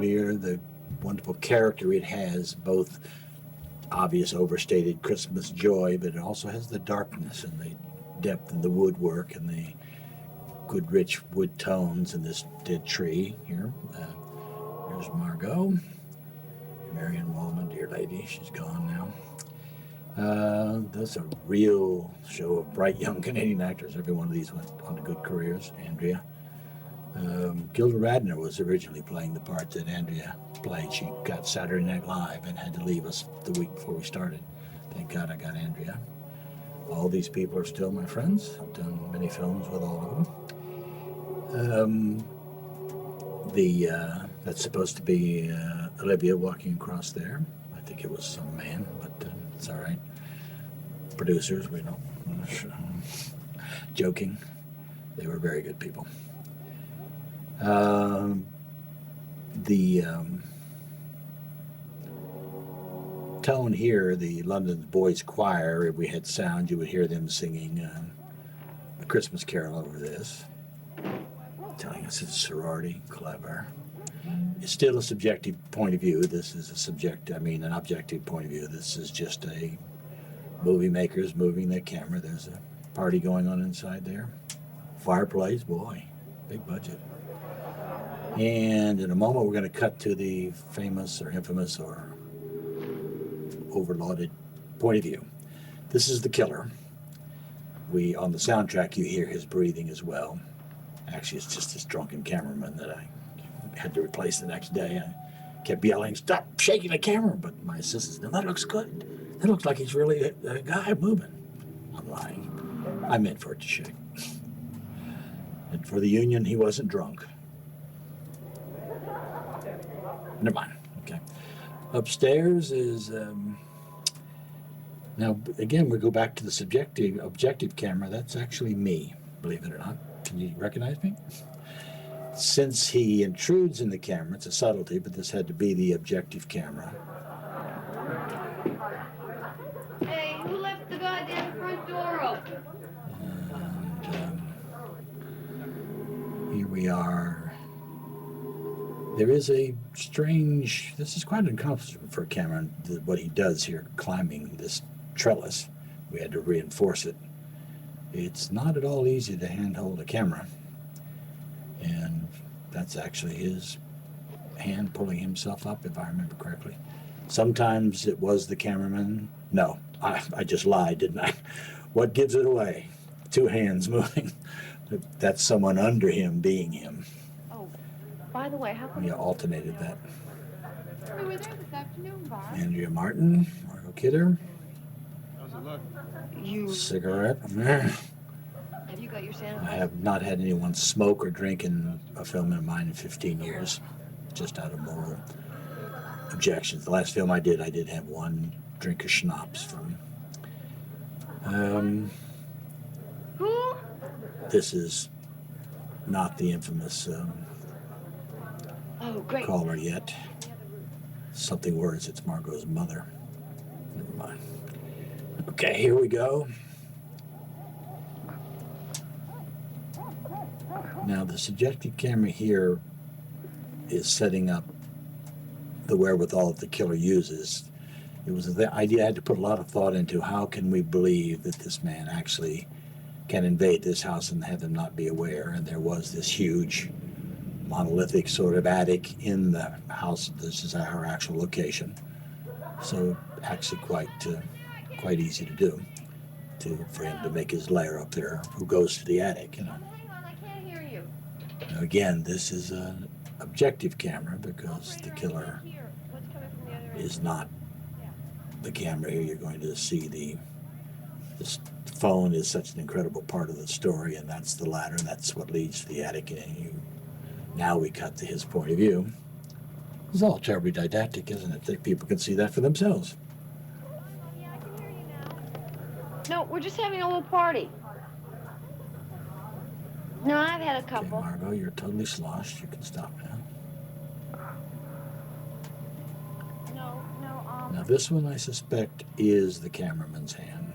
atmosphere, the wonderful character it has, both obvious overstated Christmas joy, but it also has the darkness and the depth in the woodwork and the good rich wood tones in this dead tree here. Here's Margot. Marion Wallman, dear lady, she's gone now. That's a real show of bright young Canadian actors. Every one of these went on to good careers. Andrea. Gilda Radner was originally playing the part that Andrea played. She got Saturday Night Live and had to leave us the week before we started. Thank God I got Andrea. All these people are still my friends. I've done many films with all of them. That's supposed to be Olivia walking across there. I think it was some man, but it's all right. Producers, we don't. Joking. They were very good people. The tone here, the London Boys Choir, if we had sound, you would hear them singing a Christmas carol over this, telling us it's a sorority. Clever. It's still a subjective point of view. This is an objective point of view. This is just a movie makers moving their camera. There's a party going on inside there. Fireplace, boy, big budget. And in a moment, we're going to cut to the famous or infamous or overlauded point of view. This is the killer. On the soundtrack, you hear his breathing as well. Actually, it's just this drunken cameraman that I had to replace the next day. I kept yelling, "Stop shaking the camera!" But my assistant said, "No, that looks good. That looks like he's really a guy moving." I'm lying. I meant for it to shake. And for the union, he wasn't drunk. Never mind. Okay. Upstairs is now again we go back to the objective camera. That's actually me, believe it or not. Can you recognize me? Since he intrudes in the camera, it's a subtlety, but this had to be the objective camera. Hey, who left the goddamn front door open? And here we are. There is a strange, this is quite uncomfortable for Cameron, what he does here, climbing this trellis. We had to reinforce it. It's not at all easy to handhold a camera. And that's actually his hand pulling himself up, if I remember correctly. Sometimes it was the cameraman. No, I just lied, didn't I? What gives it away? Two hands moving. That's someone under him being him. Oh, by the way, how come We alternated that. we were there this afternoon, Bob? Andrea Martin, Margot Kidder. How's it look? You Cigarette. have you got your sanitizer? I have not had anyone smoke or drink in a film of mine in 15 years, just out of moral objections. The last film I did have one drink of schnapps from. Who? This is not the infamous Oh, great. caller yet. Something worse, it's Margot's mother. Never mind. Okay, here we go. Now the subjective camera here is setting up the wherewithal that the killer uses. It was the idea I had to put a lot of thought into how can we believe that this man actually can invade this house and have them not be aware. And there was this huge monolithic sort of attic in the house. This is our actual location. So actually quite easy to do for him to make his lair up there. Who goes to the attic, you know. Hang on, I can't hear you. Now again, this is an objective camera because the killer What's coming from the other end? is not the camera here. You're going to see this phone is such an incredible part of the story, and that's the ladder, and that's what leads to the attic. And now we cut to his point of view. It's all terribly didactic, isn't it? That people can see that for themselves. Yeah, I can hear you now. No, we're just having a little party. No, I've had a Okay, couple. Margot, you're totally sloshed. You can stop now. No, Now this one I suspect is the cameraman's hand.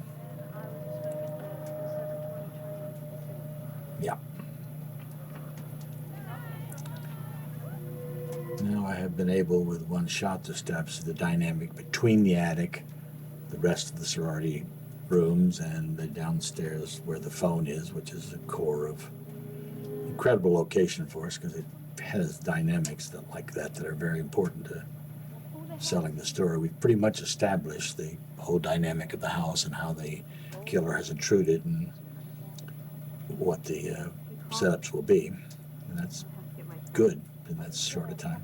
Yeah. Now I have been able, with one shot, to establish the dynamic between the attic, the rest of the sorority rooms, and the downstairs where the phone is, which is the core of incredible location for us because it has dynamics like that are very important to selling the story. We've pretty much established the whole dynamic of the house and how the killer has intruded and what the setups will be. And that's good in that short a time.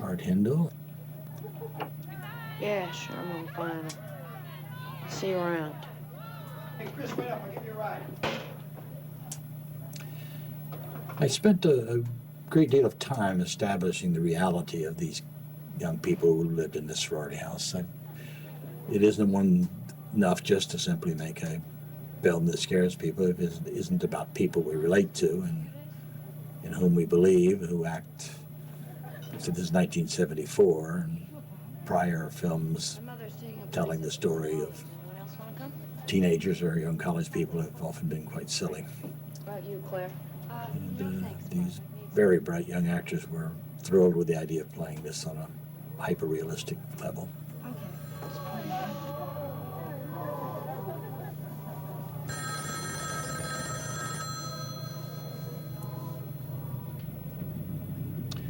Art Hindle. Yeah, sure, I'm gonna find him. See you around. Hey, Chris, wait up. I'll give you a ride. I spent a great deal of time establishing the reality of these young people who lived in this sorority house. It isn't enough just to simply make a film that scares people. It isn't about people we relate to and in whom we believe, who act. So this is 1974, and prior films telling the story of teenagers or young college people have often been quite silly. About you, Claire. And these very bright young actors were thrilled with the idea of playing this on a hyper-realistic level.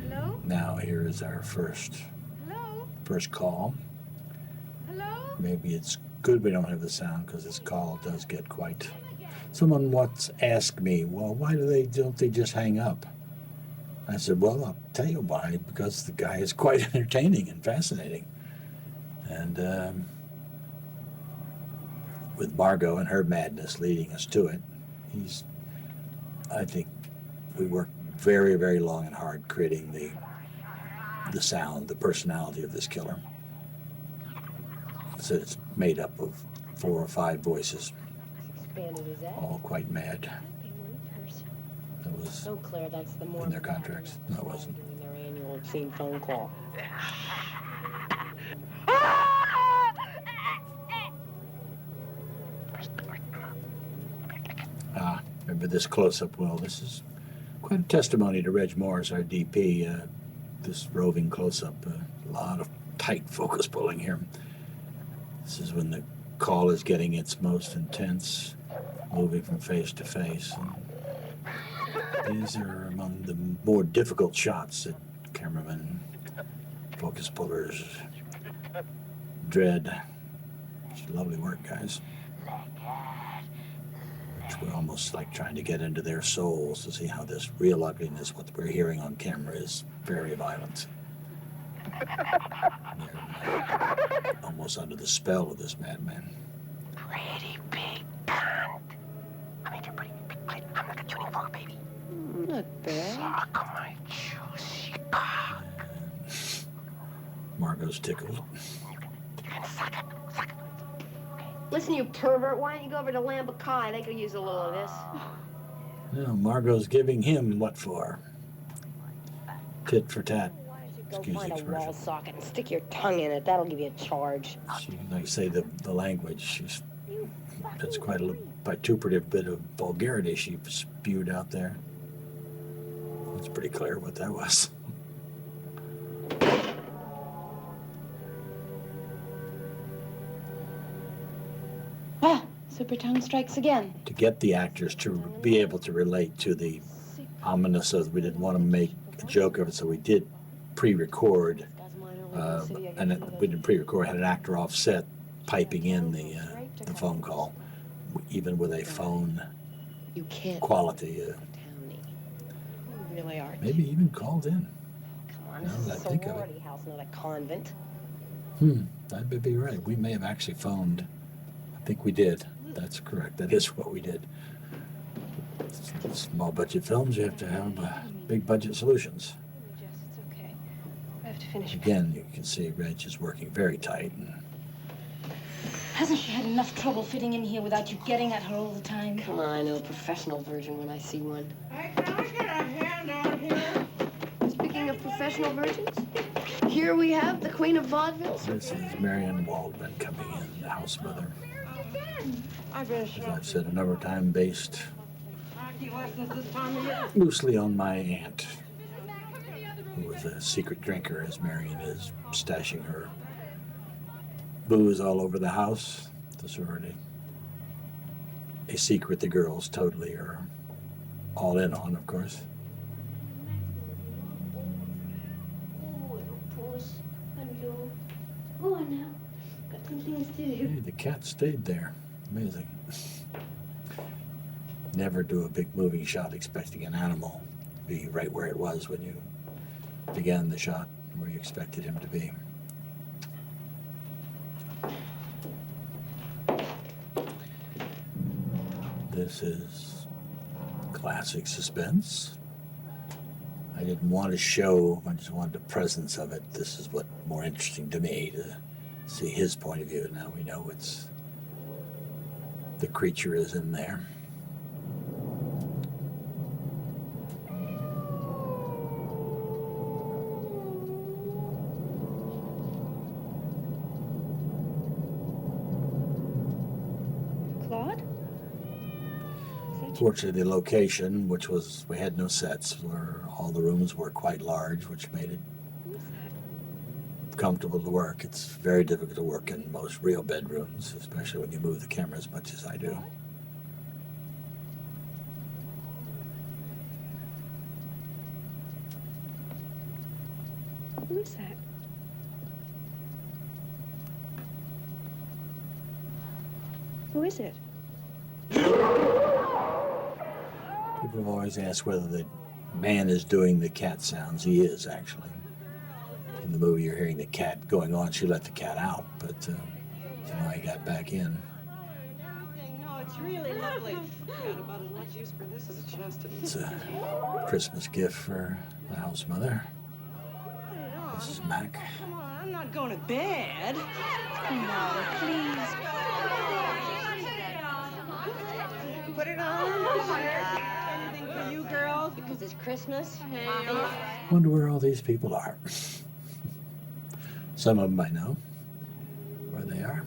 Hello? Now here is our first call. Hello? Maybe it's good we don't have the sound because this call does get quite. Someone once asked me, well, why don't they just hang up? I said, well, I'll tell you why, because the guy is quite entertaining and fascinating. And with Margot and her madness leading us to it, I think we worked very, very long and hard creating the sound, the personality of this killer. So it's made up of 4 or 5 voices, all quite mad. That was No, Claire, that's the more in their contracts. No, it wasn't. during their annual obscene phone call. Remember this close-up? Well, this is quite a testimony to Reg Morris, our DP. This roving close-up, a lot of tight focus pulling here. This is when the call is getting its most intense, moving from face to face. And these are among the more difficult shots that cameramen, focus pullers dread. It's lovely work, guys. We're almost like trying to get into their souls to see how this real ugliness, what we're hearing on camera, is very violent. They're almost under the spell of this madman. Pretty big cunt. I mean, you're pretty big clit. I'm like a tuning fork, baby. Not bad. Suck my juicy cock. Margot's tickled. You can suck it. Suck it. Listen, you pervert, why don't you go over to Lambakai? They could use a little of this. No, Margot's giving him what for? Tit for tat. Why don't you go Excuse the find a expression. wall socket and stick your tongue in it? That'll give you a charge. She, like say the language, that's quite a vituperative bit of vulgarity she spewed out there. It's pretty clear what that was. Ah, Super Tongue strikes again. To get the actors to be able to relate to the ominous of, we didn't want to make a joke of it, so we did pre-record, we didn't pre-record, had an actor off set piping in the phone call, even with a phone You can't. quality. Townie. You really are. Maybe even called in. Come on, now this that is I a think of it. sorority house, not a convent. That'd be right. We may have actually phoned. I think we did. That's correct. That is what we did. Small budget films, you have to have big budget solutions. Jess, it's okay. I have to finish. Again, you can see Reg is working very tight. And Hasn't she had enough trouble fitting in here without you getting at her all the time? Come on, I know a professional version when I see one. Hey, can I get a hand out here? Speaking of professional virgins, here we have the Queen of Vaudeville. this is Marion Waldman coming in, the house mother. I've been As I've said a number of times, based hockey lessons this time of year. loosely on my aunt. who was a secret drinker, as Marion is, stashing her booze all over the house. This is already a secret the girls totally are all in on, of course. Oh, little puss. Hello. Go on now. Got some things to do. Hey, the cat stayed there. Amazing. Never do a big moving shot expecting an animal to be right where it was when you began the shot, where you expected him to be. This is classic suspense. I didn't want to show, I just wanted the presence of it. This is what more interesting to me, to see his point of view. Now we know it's the creature is in there. Claude? Fortunately, the location, which was, we had no sets, where all the rooms were quite large, which made it comfortable to work. It's very difficult to work in most real bedrooms, especially when you move the camera as much as I do. Who is that? Who is it? People have always asked whether the man is doing the cat sounds. He is, actually. In the movie, you're hearing the cat going on. She let the cat out, but somehow he got back in. No, it's really lovely. Got about as much use for this as a chastity. It's a Christmas gift for the house mother. This is Mac. Come on, I'm not going to bed. No, please. Put it on. Anything for you girls because it's Christmas. Hey. Wonder where all these people are. Some of them I know where they are.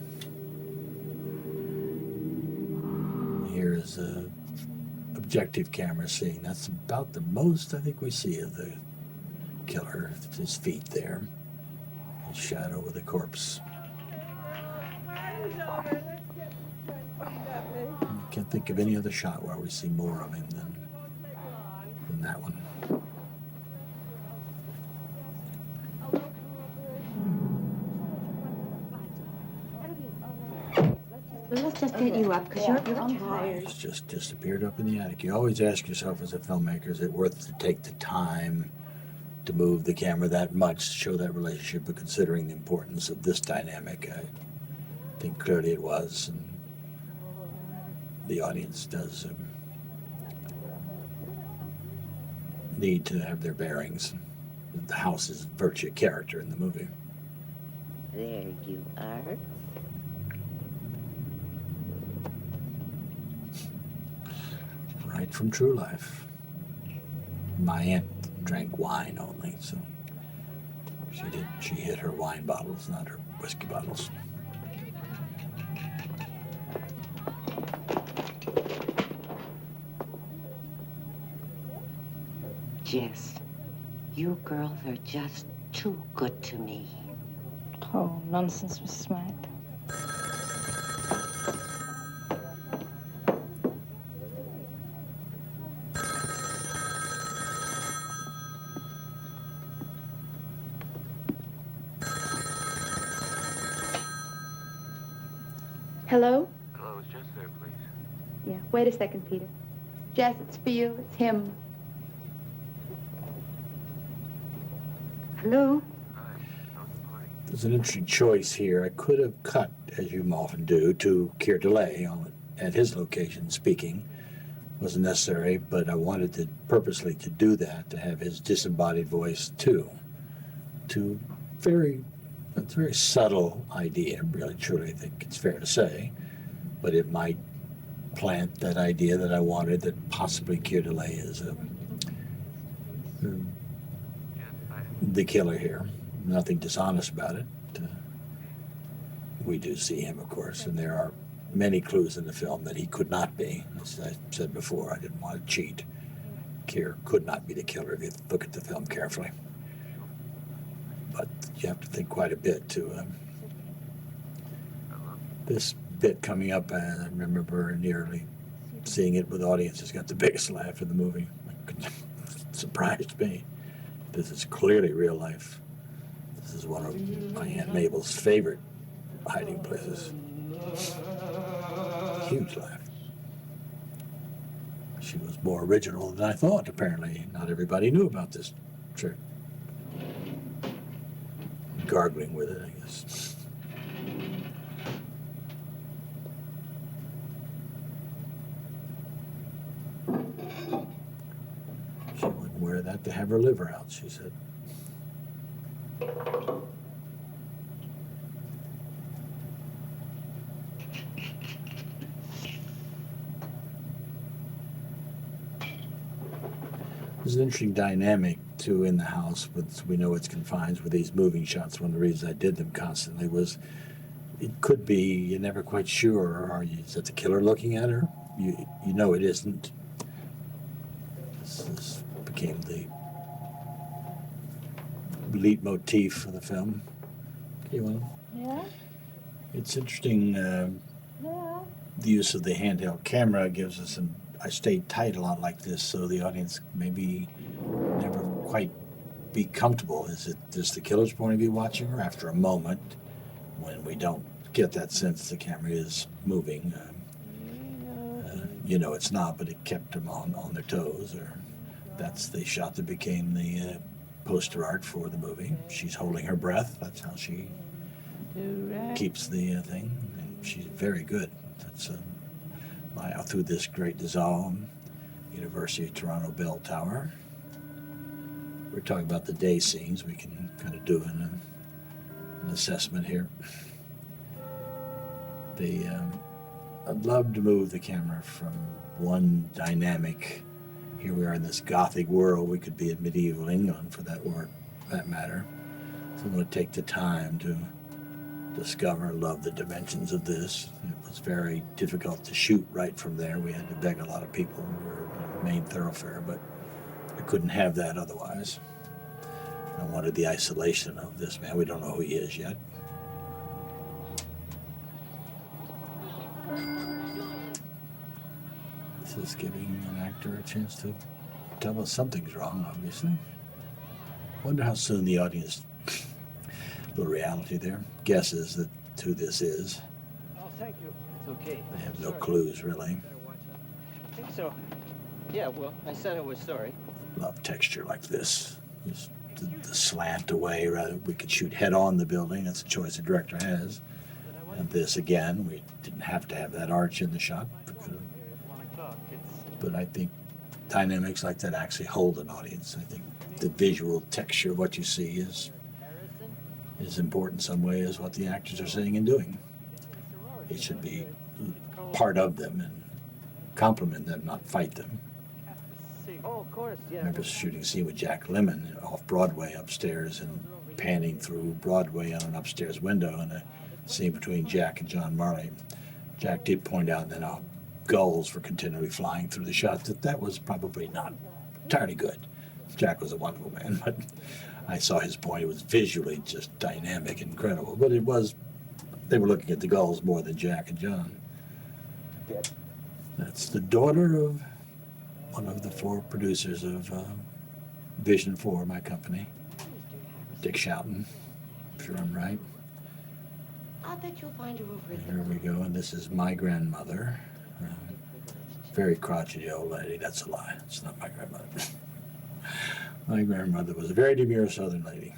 Here is a objective camera scene. That's about the most I think we see of the killer. His feet there, his shadow with a corpse. I can't think of any other shot where we see more of him than that one. Well, let's just get you up, because you're tired. He's just disappeared up in the attic. You always ask yourself as a filmmaker, is it worth to take the time to move the camera that much to show that relationship? But considering the importance of this dynamic, I think clearly it was. And the audience does need to have their bearings. The house is virtually a character in the movie. There you are. Right from true life. My aunt drank wine only, so she hit her wine bottles, not her whiskey bottles. Jess, you girls are just too good to me. Oh, nonsense, Mrs. Mack. Hello? Hello, is Jess there, please? Yeah, wait a second, Peter. Jess, it's for you. It's him. Hello? Hi, how's the party? There's an interesting choice here. I could have cut, as you often do, to Keir Delay at his location speaking. Wasn't necessary, but I wanted to purposely to do that, to have his disembodied voice too. It's a very subtle idea, really, truly, I think it's fair to say, but it might plant that idea that I wanted, that possibly Keir Delay is the killer here. Nothing dishonest about it. We do see him, of course, and there are many clues in the film that he could not be. As I said before, I didn't want to cheat. Keir could not be the killer if you look at the film carefully. you have to think quite a bit to this bit coming up. I remember nearly seeing it with audiences got the biggest laugh in the movie. It surprised me. This is clearly real life. This is one of my Aunt Mabel's favorite hiding places. Huge laugh. She was more original than I thought, apparently. Not everybody knew about this trick. Gargling with it, I guess. She wouldn't wear that to have her liver out, she said. There's an interesting dynamic too in the house, but we know it's confined with these moving shots. One of the reasons I did them constantly was it could be you're never quite sure. Is that the killer looking at her? You know it isn't. This became the leitmotif of the film. Okay, well, Yeah? it's interesting. Yeah. The use of the handheld camera gives us I stayed tight a lot like this, so the audience maybe never quite be comfortable. Is it just the killer's point of view watching her? After a moment, when we don't get that sense the camera is moving, it's not, but it kept them on their toes. Or that's the shot that became the poster art for the movie. She's holding her breath. That's how she keeps the thing, and she's very good. That's through this great dissolve, University of Toronto Bell Tower. We're talking about the day scenes. We can kind of do an assessment here. I'd love to move the camera from one dynamic. Here we are in this Gothic world. We could be in medieval England for that matter. So I'm going to take the time to discover, love the dimensions of this. It was very difficult to shoot right from there. We had to beg a lot of people. We were the main thoroughfare, but I couldn't have that otherwise. I wanted the isolation of this man. We don't know who he is yet. This is giving an actor a chance to tell us something's wrong, obviously. Wonder how soon the audience, a little reality there, guesses that who this is. Oh, thank you. It's okay. They have no Sorry. clues, really. Better watch out. I think so. Yeah, well, I said I was sorry. Love texture like this. Just the slant away, rather we could shoot head on the building. That's a choice the director has. And this again, we didn't have to have that arch in the shot. We could have. But I think dynamics like that actually hold an audience. I think the visual texture of what you see is important in some way as what the actors are saying and doing. It should be part of them and complement them, not fight them. Oh, of course, I yeah. remember shooting a scene with Jack Lemmon off Broadway upstairs and panning through Broadway on an upstairs window and a scene between Jack and John Marley. Jack did point out that how gulls were continually flying through the shot, that was probably not entirely good. Jack was a wonderful man, but I saw his point. It was visually just dynamic, incredible. But they were looking at the gulls more than Jack and John. That's the daughter of one of the 4 producers of Vision 4, my company, Dick Shoughton. I'm sure I'm right. I'll bet you'll find her over at Here we go, and this is my grandmother. Very crotchety old lady. That's a lie. It's not my grandmother. My grandmother was a very demure Southern lady.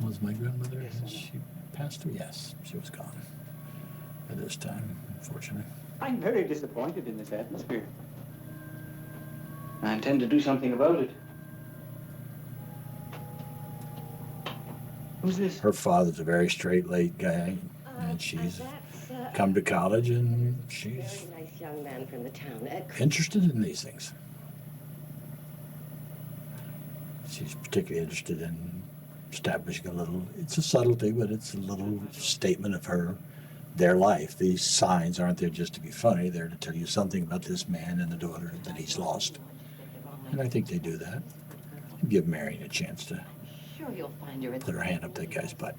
Was my grandmother? Has she passed away? Yes, she was gone by this time, unfortunately. I'm very disappointed in this atmosphere. I intend to do something about it. Who's this? Her father's a very straight-laced guy, and she's come to college, and she's very nice young man from the town. interested in these things. She's particularly interested in establishing it's a subtlety, but it's a little statement of their life. These signs aren't there just to be funny. They're to tell you something about this man and the daughter that he's lost. And I think they do that. give Marion a chance to Sure, you'll find her at put her hand up that guy's butt.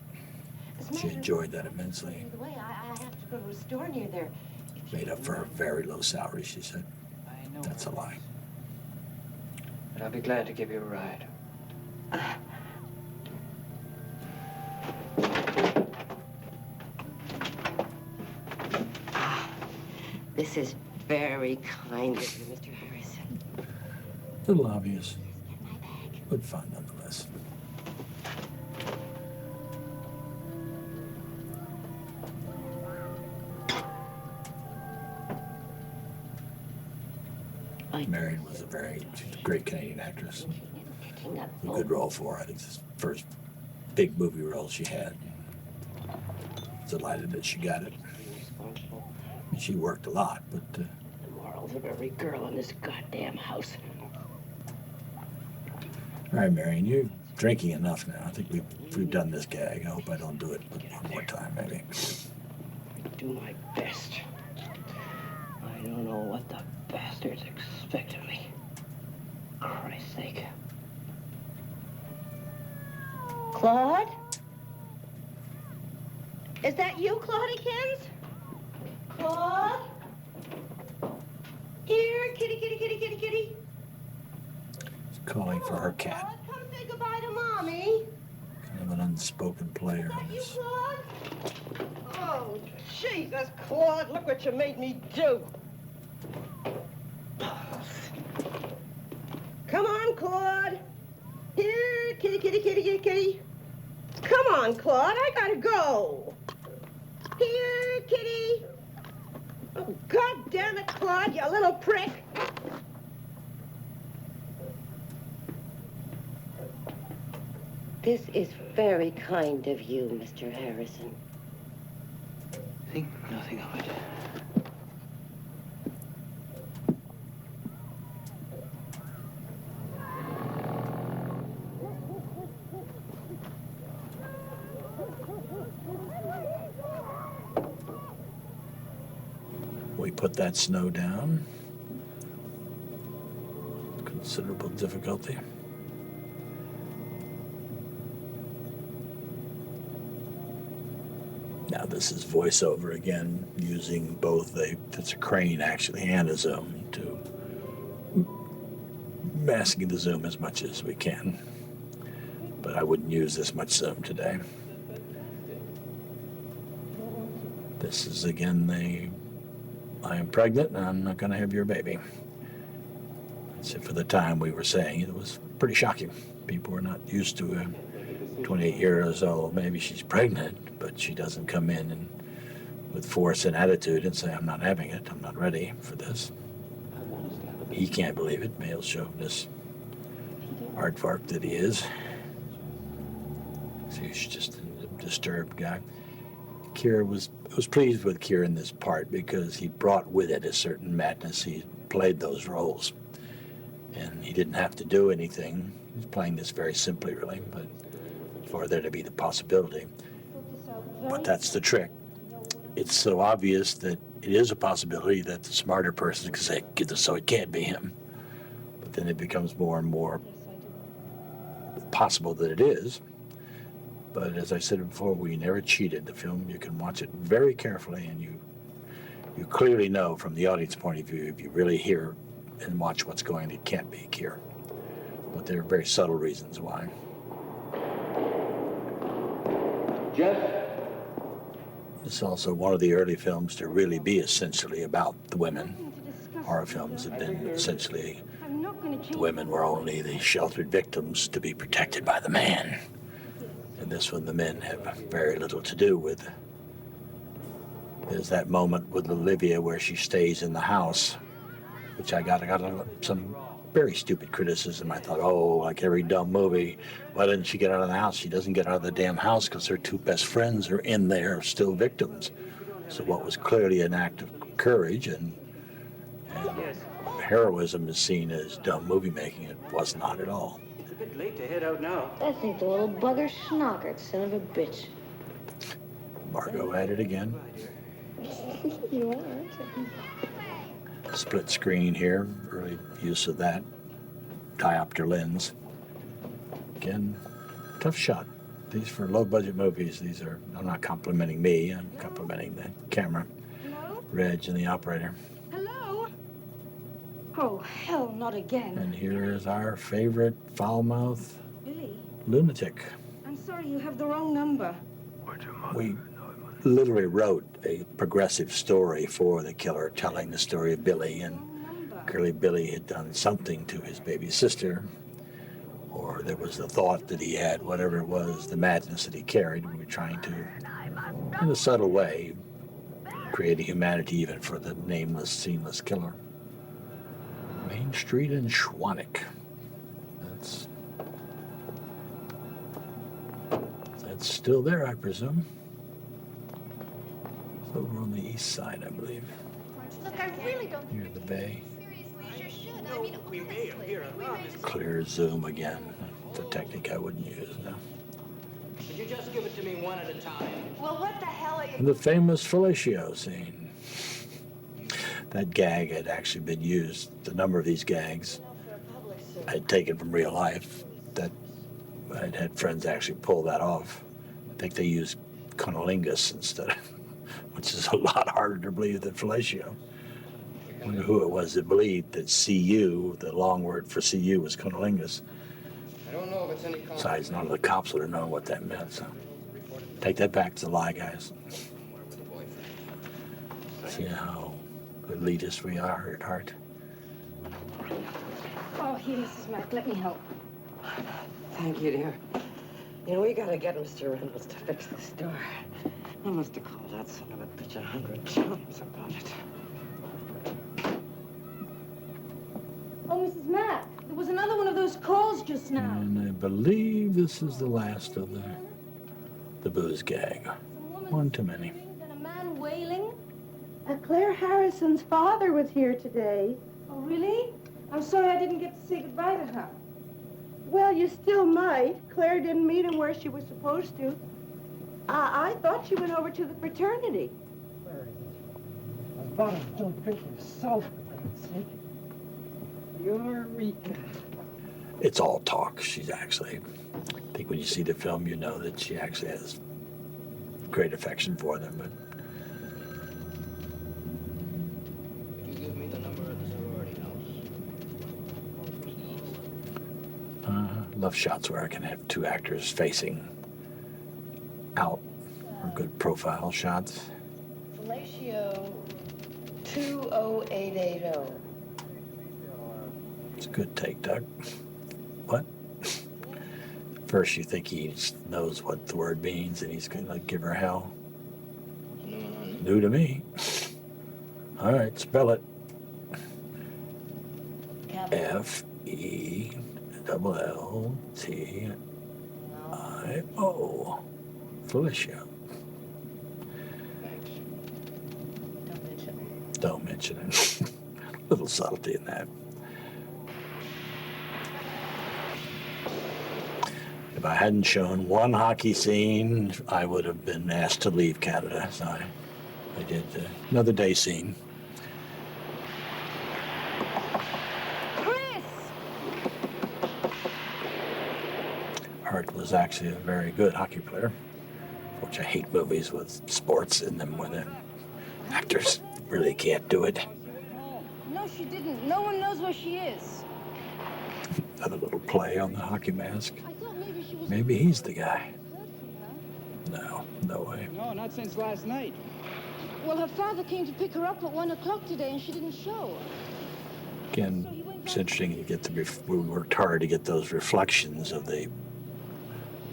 As a She matter of enjoyed that immensely. the way, I have to go to a store near there. If you Made up for her very low salary, she said. I know. That's a lie. But I'll be glad to give you a ride. This is very kind of you, Mr. Harrison. A little obvious, but fun nonetheless. Marion was she's a great Canadian actress. A good role for her. I think it's the first big movie role she had. Delighted that she got it. She worked a lot, but The morals of every girl in this goddamn house. all right, Marion, you're drinking enough now. I think we've done this gag. I hope I don't do it one more time, maybe. Do my best. I don't know what the bastards expect of me. Christ's sake. Claude? Is that you, Claudykins? Claude? Here, kitty, kitty, kitty, kitty, kitty. She's calling for her cat. Claude, come say goodbye to Mommy. Kind of an unspoken player in You, this. Claude? Oh, Jesus, Claude, look what you made me do. Come on, Claude. Here, kitty, kitty, kitty, kitty, kitty. Come on, Claude, I gotta go. Here, kitty. Oh, God damn it, Claude, you little prick. This is very kind of you, Mr. Harrison. Think nothing of it. We put that snow down. Considerable difficulty. Now this is voiceover again, using both it's a crane actually and a zoom to masking the zoom as much as we can. But I wouldn't use this much zoom today. This is again I am pregnant and I'm not going to have your baby. So for the time we were saying, it was pretty shocking. People were not used to a 28 years old, maybe she's pregnant, but she doesn't come in and with force and attitude and say, I'm not having it, I'm not ready for this. He can't believe it, male chauvinist aardvark that he is. So he's just a disturbed guy. Kira was pleased with Kira in this part because he brought with it a certain madness. He played those roles. And he didn't have to do anything. He was playing this very simply, really, but for there to be the possibility. But that's the trick. It's so obvious that it is a possibility that the smarter person can say, so it can't be him. But then it becomes more and more possible that it is. But as I said before, we never cheated the film. You can watch it very carefully, and you clearly know from the audience point of view, if you really hear and watch what's going, it can't be Kira. But there are very subtle reasons why. Jeff? This is also one of the early films to really be essentially about the women. Horror films have been essentially, I'm not going to change. the women were only the sheltered victims to be protected by the man. And this one, the men have very little to do with. There's that moment with Olivia where she stays in the house, which I got some very stupid criticism. I thought, like every dumb movie, why didn't she get out of the house? She doesn't get out of the damn house because her two best friends are in there, still victims. So what was clearly an act of courage and heroism is seen as dumb movie making. It was not at all. It's a bit late to head out now. I think the little bugger schnockered, son of a bitch. Margot at it again. You are, aren't you? Split screen here, early use of that diopter lens. Again, tough shot. These for low-budget movies, these are, I'm not complimenting me, I'm complimenting the camera, Hello? Reg, and the operator. Hello? Oh, hell, not again. And here is our favorite foul-mouthed Billy, lunatic. I'm sorry, you have the wrong number. We literally wrote a progressive story for the killer, telling the story of Billy, and Wrong number. clearly Billy had done something to his baby sister, or there was the thought that he had, whatever it was, the madness that he carried. We were trying to, in a subtle way, create a humanity even for the nameless, seamless killer. Main Street in Schwanik. That's still there, I presume. It's over on the east side, I believe, Look, I really don't near the bay. seriously. You sure should. I mean, We may appear anonymous. Clear zoom again. It's a technique I wouldn't use now. Could you just give it to me one at a time? well, what the hell are you? And the famous fellatio scene. That gag had actually been used. The number of these gags I had taken from real life. That I'd had friends actually pull that off. I think they used cunnilingus instead, which is a lot harder to believe than fellatio. I wonder who it was that believed that CU, the long word for CU, was cunnilingus. I don't know if it's any Besides, none of the cops would have known what that meant. So take that back to the lie, guys. See how elitist we are at heart. Oh, here, Mrs. Mack, let me help. Thank you, dear. You know, we gotta get Mr. Reynolds to fix this door. I must have called that son of a bitch 100 times about it. Oh, Mrs. Mack, there was another one of those calls just now. And I believe this is the last of the booze gag. Some woman One too many. screaming and a man wailing. Claire Harrison's father was here today. Oh, really? I'm sorry I didn't get to say goodbye to her. Well, you still might. Claire didn't meet him where she was supposed to. I thought she went over to the fraternity. I thought I don't drink yourself, for God's sake. Eureka. It's all talk. She's actually, I think when you see the film, you know that she actually has great affection for them. But Could you give me the number of the sorority house? love shots where I can have two actors facing out, or good profile shots. Fellatio 20880. It's a good take, Doug. What? First you think he knows what the word means and he's gonna give her hell. New to me. All right, spell it. F-E-L-L-T-I-O. Felicia. Don't mention it. Little subtlety in that. If I hadn't shown one hockey scene, I would have been asked to leave Canada. So I did another day scene. Chris! Art was actually a very good hockey player, which I hate movies with sports in them where the actors really can't do it. No, she didn't. No one knows where she is. Another little play on the hockey mask. I thought maybe she was... Maybe he's the guy. Heard from her. No, no way. No, not since last night. Well, her father came to pick her up at 1 o'clock today, and she didn't show. Again, it's interesting to get we worked hard to get those reflections of the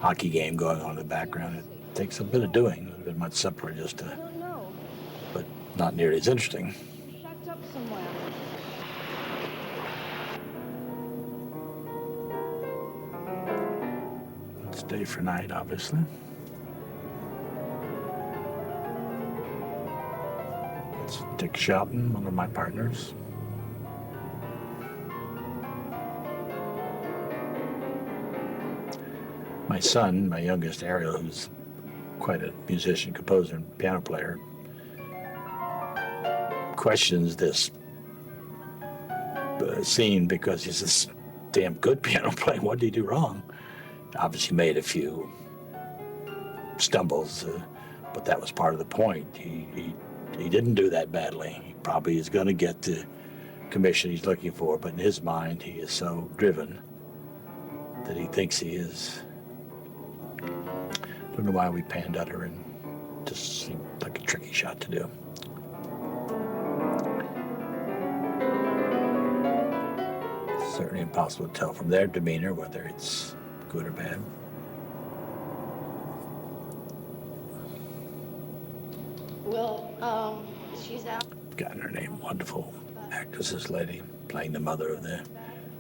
hockey game going on in the background. It takes a bit of doing. It would have been much simpler just I to, don't know. but not nearly as interesting. She was shacked up somewhere. It's day for night, obviously. It's Dick Shelton, one of my partners. My son, my youngest Ariel, who's quite a musician, composer, and piano player, questions this scene because he's this damn good piano player. What did he do wrong? obviously made a few stumbles, but that was part of the point. He didn't do that badly. He probably is going to get the commission he's looking for, but in his mind, he is so driven that he thinks he is. Don't know why we panned at her, and just seemed like a tricky shot to do. Certainly impossible to tell from their demeanor whether it's good or bad. Well, she's out. Gotten her name, wonderful actress, this lady, playing the mother of the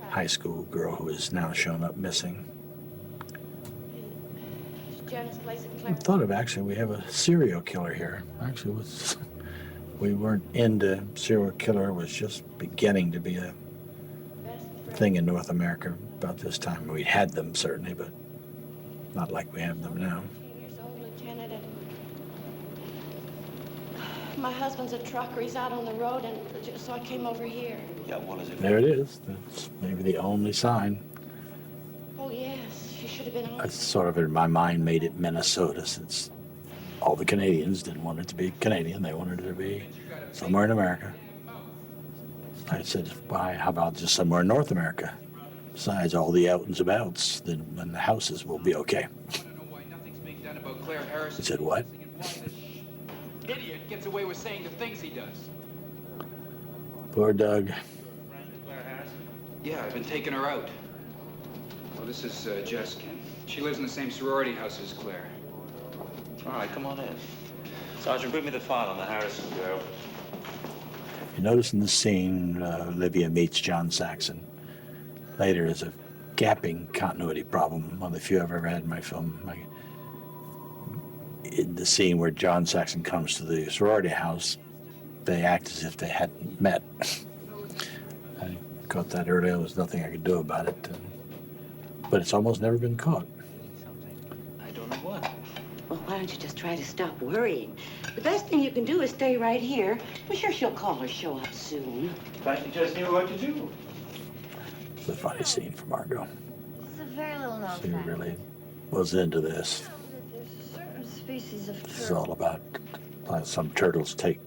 high school girl who is now shown up missing. Janice plays at I Clarence. thought of actually we have a serial killer here. Actually, we weren't into serial killer. It was just beginning to be a Best friend. thing in North America about this time. We'd had them certainly, but not like we have them now. 15 years old, Lieutenant, and my husband's a trucker. He's out on the road, and so I came over here. Yeah, well, is it? There it is. That's maybe the only sign. Oh, yes, she should have been on. I sort of in my mind made it Minnesota, since all the Canadians didn't want it to be Canadian. They wanted it to be somewhere in America. I said, why, how about just somewhere in North America? Besides all the out and abouts, then the houses will be okay. He said, what? Idiot gets away with saying the things he does. Poor Doug. Yeah, I've been taking her out. Well, this is Jess, Ken. She lives in the same sorority house as Claire. All right, come on in. Sergeant, bring me the file on the Harrison girl. You notice in the scene, Olivia meets John Saxon. Later, is a gapping continuity problem, one of the few I've ever had in my film. In the scene where John Saxon comes to the sorority house, they act as if they hadn't met. I caught that earlier. There was nothing I could do about it. But it's almost never been caught. I don't know what. Well, why don't you just try to stop worrying? The best thing you can do is stay right here. I'm sure she'll call or show up soon. Thought you just knew what to do. It's a funny scene for Margot. It's a very little known She fact. really was into this. There's a certain species of This is turtle. all about some turtles take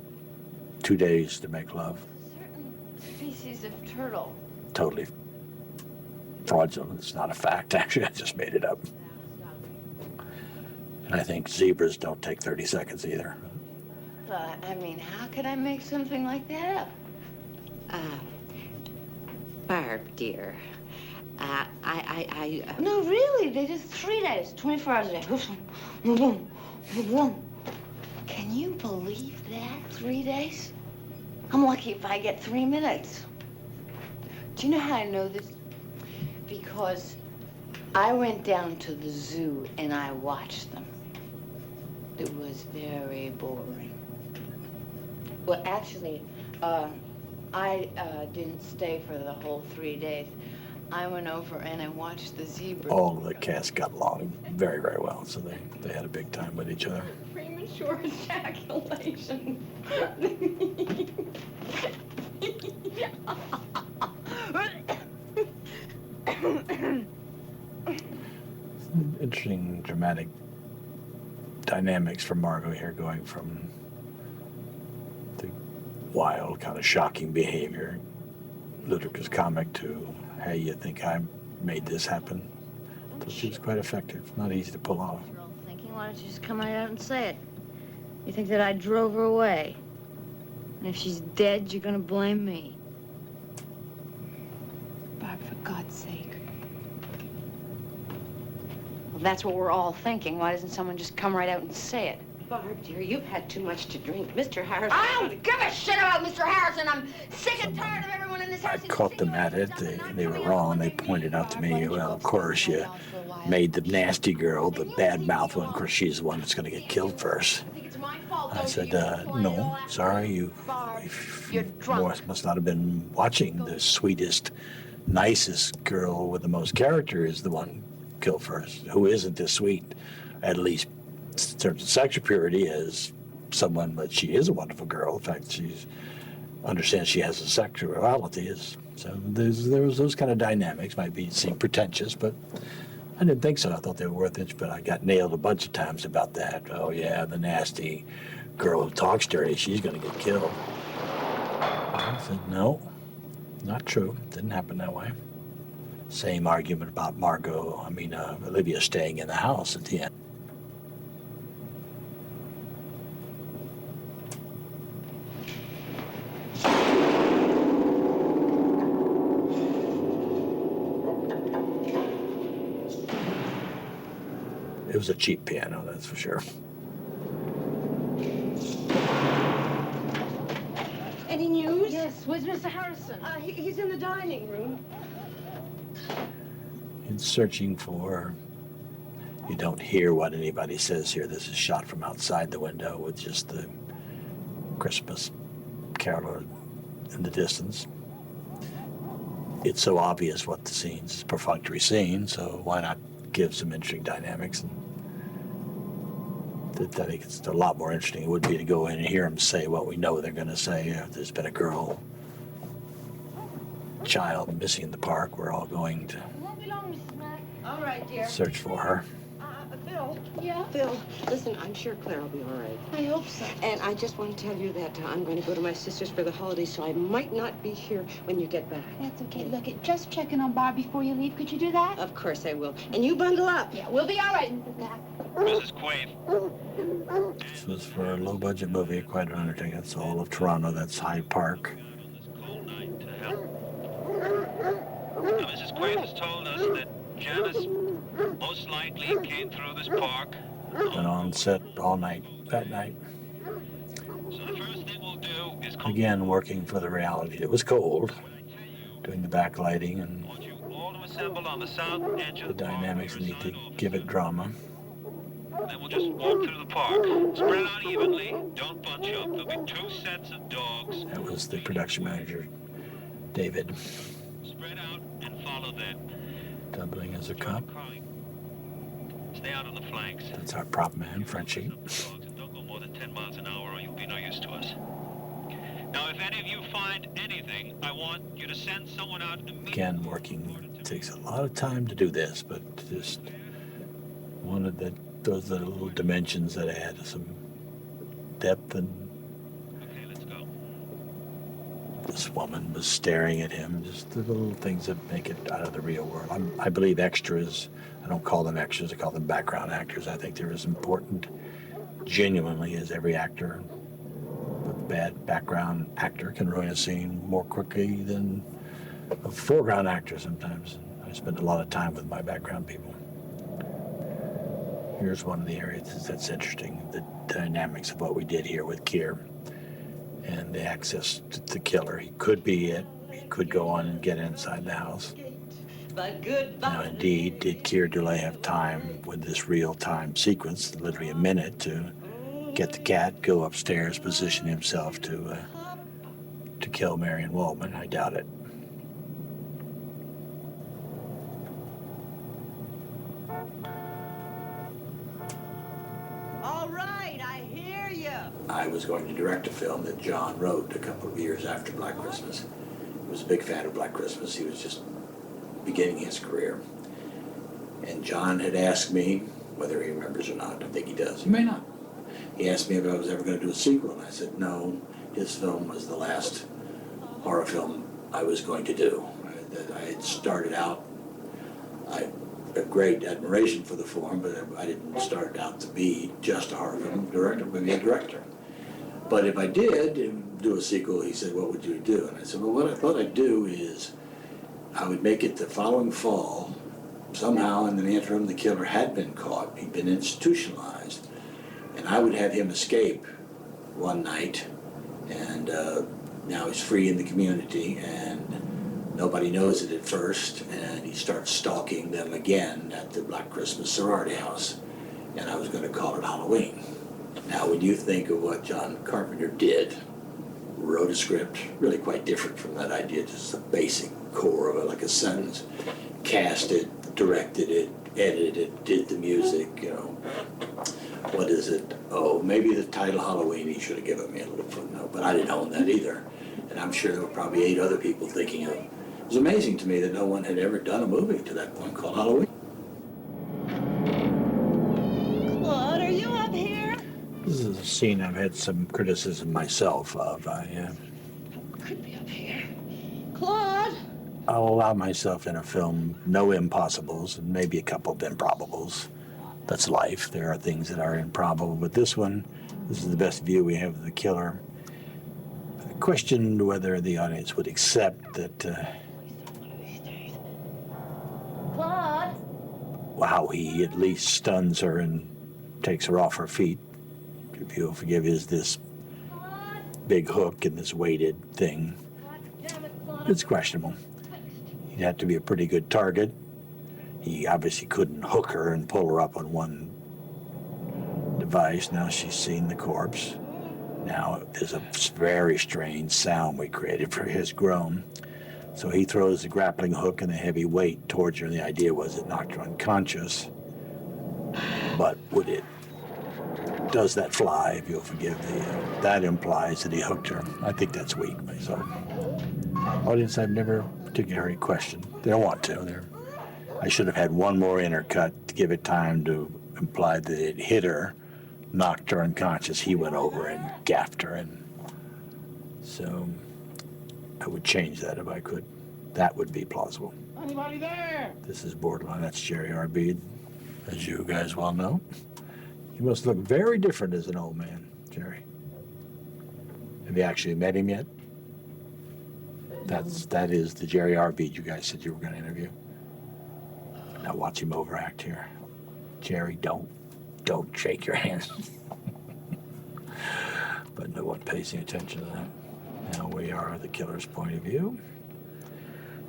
2 days to make love. Certain species of turtle. Totally fraudulent. It's not a fact, actually. I just made it up. And I think zebras don't take 30 seconds either. Well, I mean, how could I make something like that up? Barb, dear. No, really, they just 3 days, 24 hours a day. Can you believe that? 3 days? I'm lucky if I get 3 minutes. Do you know how I know this? Because I went down to the zoo and I watched them. It was very boring. Well, actually, I didn't stay for the whole 3 days. I went over and I watched the zebras. All of the cast got along very, very well, so they had a big time with each other. Premature ejaculation. Interesting, dramatic dynamics for Margot here, going from the wild, kind of shocking behavior, ludicrous comic, to, hey, you think I made this happen? So she was quite effective. Not easy to pull off. You're all thinking, why don't you just come right out and say it? You think that I drove her away. And if she's dead, you're gonna blame me. Barb, for God's sake. Well, that's what we're all thinking. Why doesn't someone just come right out and say it? Barb, dear, you've had too much to drink. Mr. Harrison... I don't give a shit about Mr. Harrison. I'm sick and tired of everyone in this I house. caught them at it. They were wrong. They pointed out to me, well, of course, you made the nasty girl the bad mouth one. Of course, she's the one that's going to get killed first. I think it's my fault. I don't said, you? Just point it all no, out. sorry, you You're drunk. must not have been watching. The sweetest, nicest girl with the most character is the one killed first, who isn't as sweet, at least in terms of sexual purity, as someone, but she is a wonderful girl. In fact, she understands she has a sexuality. So there was those kind of dynamics. Might seem pretentious, but I didn't think so. I thought they were worth it, but I got nailed a bunch of times about that. Oh yeah, the nasty girl who talks dirty, she's gonna get killed. I said, no, not true. Didn't happen that way. Same argument about Olivia staying in the house at the end. It was a cheap piano, that's for sure. Any news? Yes, where's Mr. Harrison? He's in the dining room. In searching for, you don't hear what anybody says here. This is shot from outside the window with just the Christmas carol in the distance. It's so obvious what the scene's. It's a perfunctory scene, so why not give some interesting dynamics? And I think it's a lot more interesting it would be to go in and hear them say what we know they're going to say. If there's been a child missing in the park, we're all going to Won't be long, Mrs. Mack. All right, dear. search for her. Phil. Yeah? Phil, listen, I'm sure Claire will be all right. I hope so. And I just want to tell you that I'm going to go to my sister's for the holidays, so I might not be here when you get back. That's okay. Look, just checking on Barb before you leave. Could you do that? Of course I will. And you bundle up. Yeah, we'll be all right, Mrs. Mack. Mrs. Quaid. This was for a low-budget movie, quite an undertaking. That's all of Toronto. That's Hyde Park. Now, Mrs. Quaid has told us that Janice most likely came through this park. Been on set all night, that night. So the first thing we'll do is Again, working for the reality. It was cold, doing the backlighting and want you all to assemble on the south edge of the the park. dynamics need to give it drama. Then we'll just walk through the park. Spread out evenly. Don't bunch up. There'll be 2 sets of dogs. That was the production manager, David, Spread out and follow them. doubling as a cop. Stay out on the flanks. That's our prop man, Frenchie. Dogs, and don't go more than 10 miles an hour or you'll be no use to us. Now, if any of you find anything, I want you to send someone out immediately. Again, working, it takes a lot of time to do this, but just one of those are the little dimensions that add some depth. And Okay, let's go. this woman was staring at him, just the little things that make it out of the real world. I believe extras, I don't call them extras, I call them background actors. I think they're as important, genuinely, as every actor. A bad background actor can ruin a scene more quickly than a foreground actor sometimes. I spend a lot of time with my background people. Here's one of the areas that's interesting, the dynamics of what we did here with Keir and the access to the killer. He could be it. He could go on and get inside the house. But goodbye. Now, indeed, did Keir Dullea have time with this real-time sequence, literally a minute, to get the cat, go upstairs, position himself to kill Marion Waldman? I doubt it. All right, I hear you. I was going to direct a film that John wrote a couple of years after Black Christmas. He was a big fan of Black Christmas. He was just beginning his career. And John had asked me, whether he remembers or not, I think he does, he may not. He asked me if I was ever going to do a sequel, and I said no. His film was the last horror film I was going to do. I had started out, I have great admiration for the form, but I didn't start out to be just a horror film director, but be a director. But if I did do a sequel, he said, what would you do? And I said, well, what I thought I'd do is I would make it the following fall. Somehow in the interim, the killer had been caught. He'd been institutionalized. And I would have him escape one night. And now he's free in the community. And nobody knows it at first. And he starts stalking them again at the Black Christmas sorority house. And I was going to call it Halloween. Now, when you think of what John Carpenter did, wrote a script really quite different from that idea, just the basic core of it, like a sentence, cast it, directed it, edited it, did the music, you know. What is it? Oh, maybe the title Halloween, he should have given me a little footnote, but I didn't own that either. And I'm sure there were probably 8 other people thinking of it. It was amazing to me that no one had ever done a movie to that point called Halloween. scene I've had some criticism myself of. Could be up here. Claude! I'll allow myself in a film no impossibles and maybe a couple of improbables. That's life. There are things that are improbable, but this is the best view we have of the killer. I questioned whether the audience would accept that Claude! how he at least stuns her and takes her off her feet. If you'll forgive, is this big hook and this weighted thing. It's questionable. He'd have to be a pretty good target. He obviously couldn't hook her and pull her up on one device. Now she's seen the corpse. Now there's a very strange sound we created for his groan. So he throws the grappling hook and the heavy weight towards her, and the idea was it knocked her unconscious. But does that fly, if you'll forgive that implies that he hooked her. I think that's weak myself. Audience, I've never particularly questioned. They don't want to. I should have had one more intercut to give it time to imply that it hit her, knocked her unconscious. He went over and gaffed her, and so I would change that if I could. That would be plausible. Anybody there? This is Borderline. That's Jerry R. Bede, as you guys well know. He must look very different as an old man, Jerry. Have you actually met him yet? That is the Jerry R. Bede you guys said you were going to interview. Now watch him overact here. Jerry, don't shake your hand. But no one pays any attention to that. Now we are at the killer's point of view.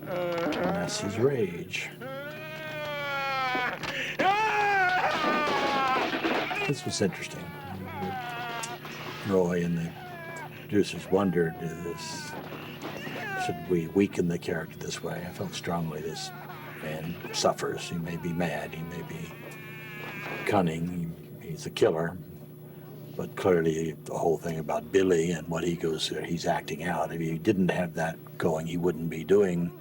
And that's his rage. This was interesting. Roy and the producers wondered, should we weaken the character this way? I felt strongly this man suffers. He may be mad, he may be cunning, he's a killer, but clearly the whole thing about Billy and what he goes through, he's acting out. If he didn't have that going, he wouldn't be doing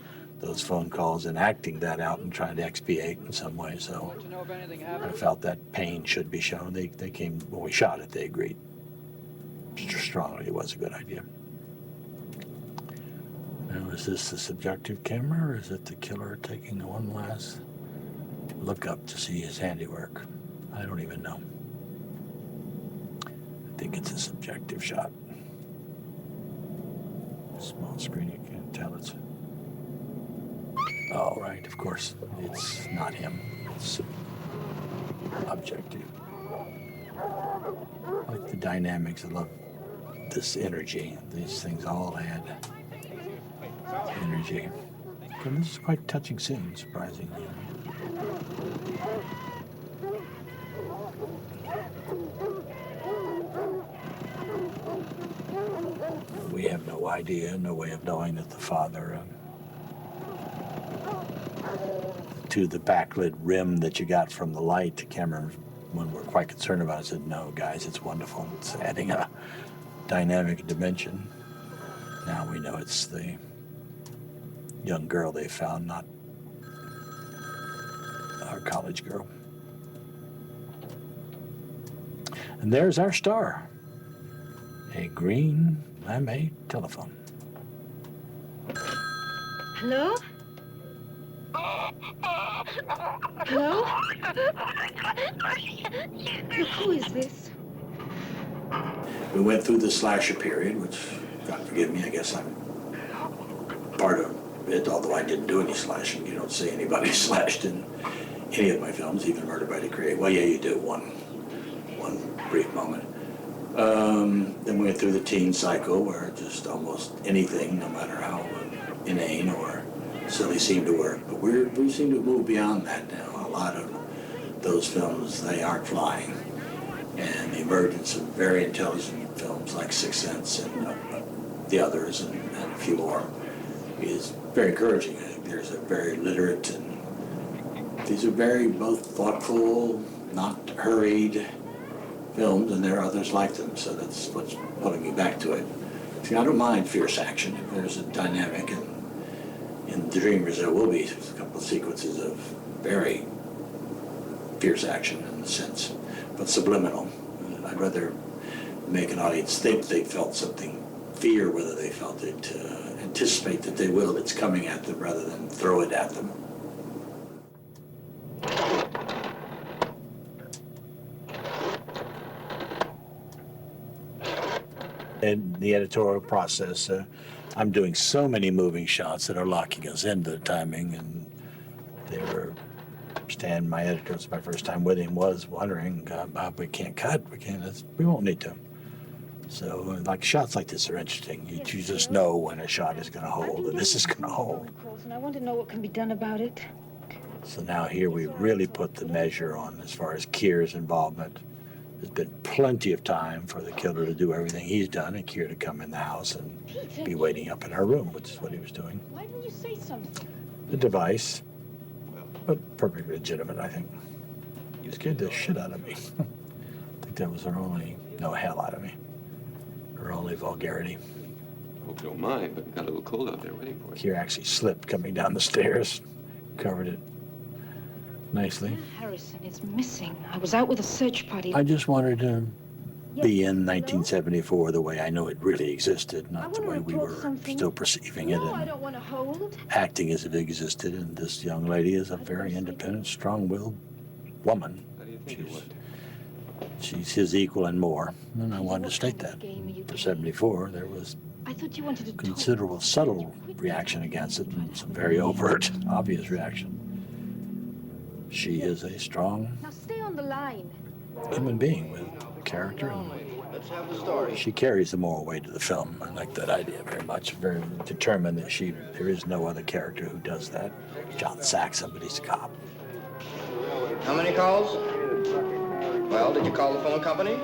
those phone calls and acting that out and trying to expiate in some way. So I felt that pain should be shown. They came, when we shot it, they agreed strongly it was a good idea. Now, is this the subjective camera, or is it the killer taking one last look up to see his handiwork? I don't even know. I think it's a subjective shot. Small screen, you can't tell it's... Oh, right, of course, it's not him. It's objective. I like the dynamics. I love this energy. These things all add energy. And this is quite a touching scene, surprisingly. We have no idea, no way of knowing that the father, to the backlit rim that you got from the light, the camera, when we're quite concerned about it, said, no, guys, it's wonderful. It's adding a dynamic dimension. Now we know it's the young girl they found, not our college girl. And there's our star, a green lame telephone. Hello? Hello? Who is this? We went through the slasher period, which, God forgive me, I guess I'm part of it, although I didn't do any slashing. You don't see anybody slashed in any of my films, even Murder by Decree. Well, yeah, you do, one brief moment. Then we went through the teen cycle, where just almost anything, no matter how inane or silly, seemed to work. But we seem to move beyond that now. A lot of those films, they aren't flying. And the emergence of very intelligent films like Sixth Sense and the others and a few more is very encouraging. I think there's a very literate, and these are very both thoughtful, not hurried films, and there are others like them, so that's what's pulling me back to it. See, I don't mind fierce action if there's a dynamic, and in The Dreamers there will be a couple of sequences of very fierce action in a sense, but subliminal. I'd rather make an audience think they felt something, fear whether they felt it, anticipate that they will, it's coming at them rather than throw it at them. In the editorial process, I'm doing so many moving shots that are locking us into the timing, and they were, Stan, my editor, it's my first time with him, was wondering, Bob, we can't cut, we won't need to. So, like, shots like this are interesting. You just know when a shot is going to hold, and this is going to hold. And I want to know what can be done about it. So now here we really put the measure on as far as Keir's involvement. There's been plenty of time for the killer to do everything he's done and Keir to come in the house and be waiting up in our room, which is what he was doing. Why didn't you say something? The device, but perfectly legitimate, I think. You scared the shit out of me. I think that was her only, no, hell out of me. Her only vulgarity. Hope you don't mind, but it got a little cold out there waiting for you. Keir actually slipped coming down the stairs, covered it nicely. Harrison is missing. I was out with a search party. I just wanted to be in 1974 the way I know it really existed, not the way we were still perceiving it No, I and don't want to hold. acting as if it existed. And this young lady is a very independent, strong-willed woman. How do you think it went? She's his equal and more. And I wanted to state that. For 74, there was I thought you wanted to considerable subtle reaction against it and some very overt, obvious reaction. She is a strong Now stay on the line. human being with character, and she carries the moral weight of the film. I like that idea very much. Very determined that there is no other character who does that. John Saxon, but he's a cop. How many calls? Well, did you call the phone company?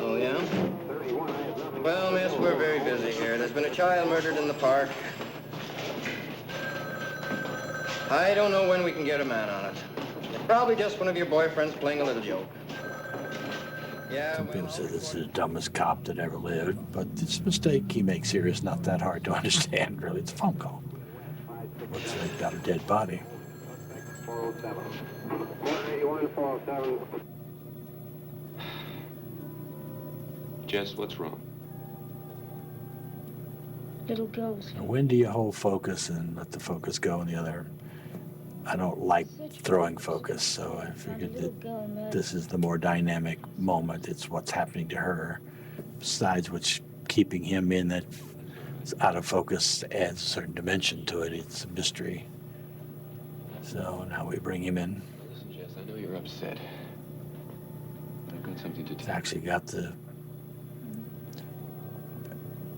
Oh, yeah? Well, miss, we're very busy here. There's been a child murdered in the park. I don't know when we can get a man on it. It's probably just one of your boyfriends playing a little joke. Yeah, Some people say this is the dumbest cop that ever lived, but this mistake he makes here is not that hard to understand, really. It's a phone call. Looks like they've got a dead body. 407. Jess, what's wrong? Little girls. Now, when do you hold focus and let the focus go in the other? I don't like throwing focus, so I figured that this is the more dynamic moment. It's what's happening to her. Besides which, keeping him in that out of focus adds a certain dimension to it. It's a mystery. So now we bring him in. Listen, Jess, I know you're upset. I've got something to He's tell you. actually got the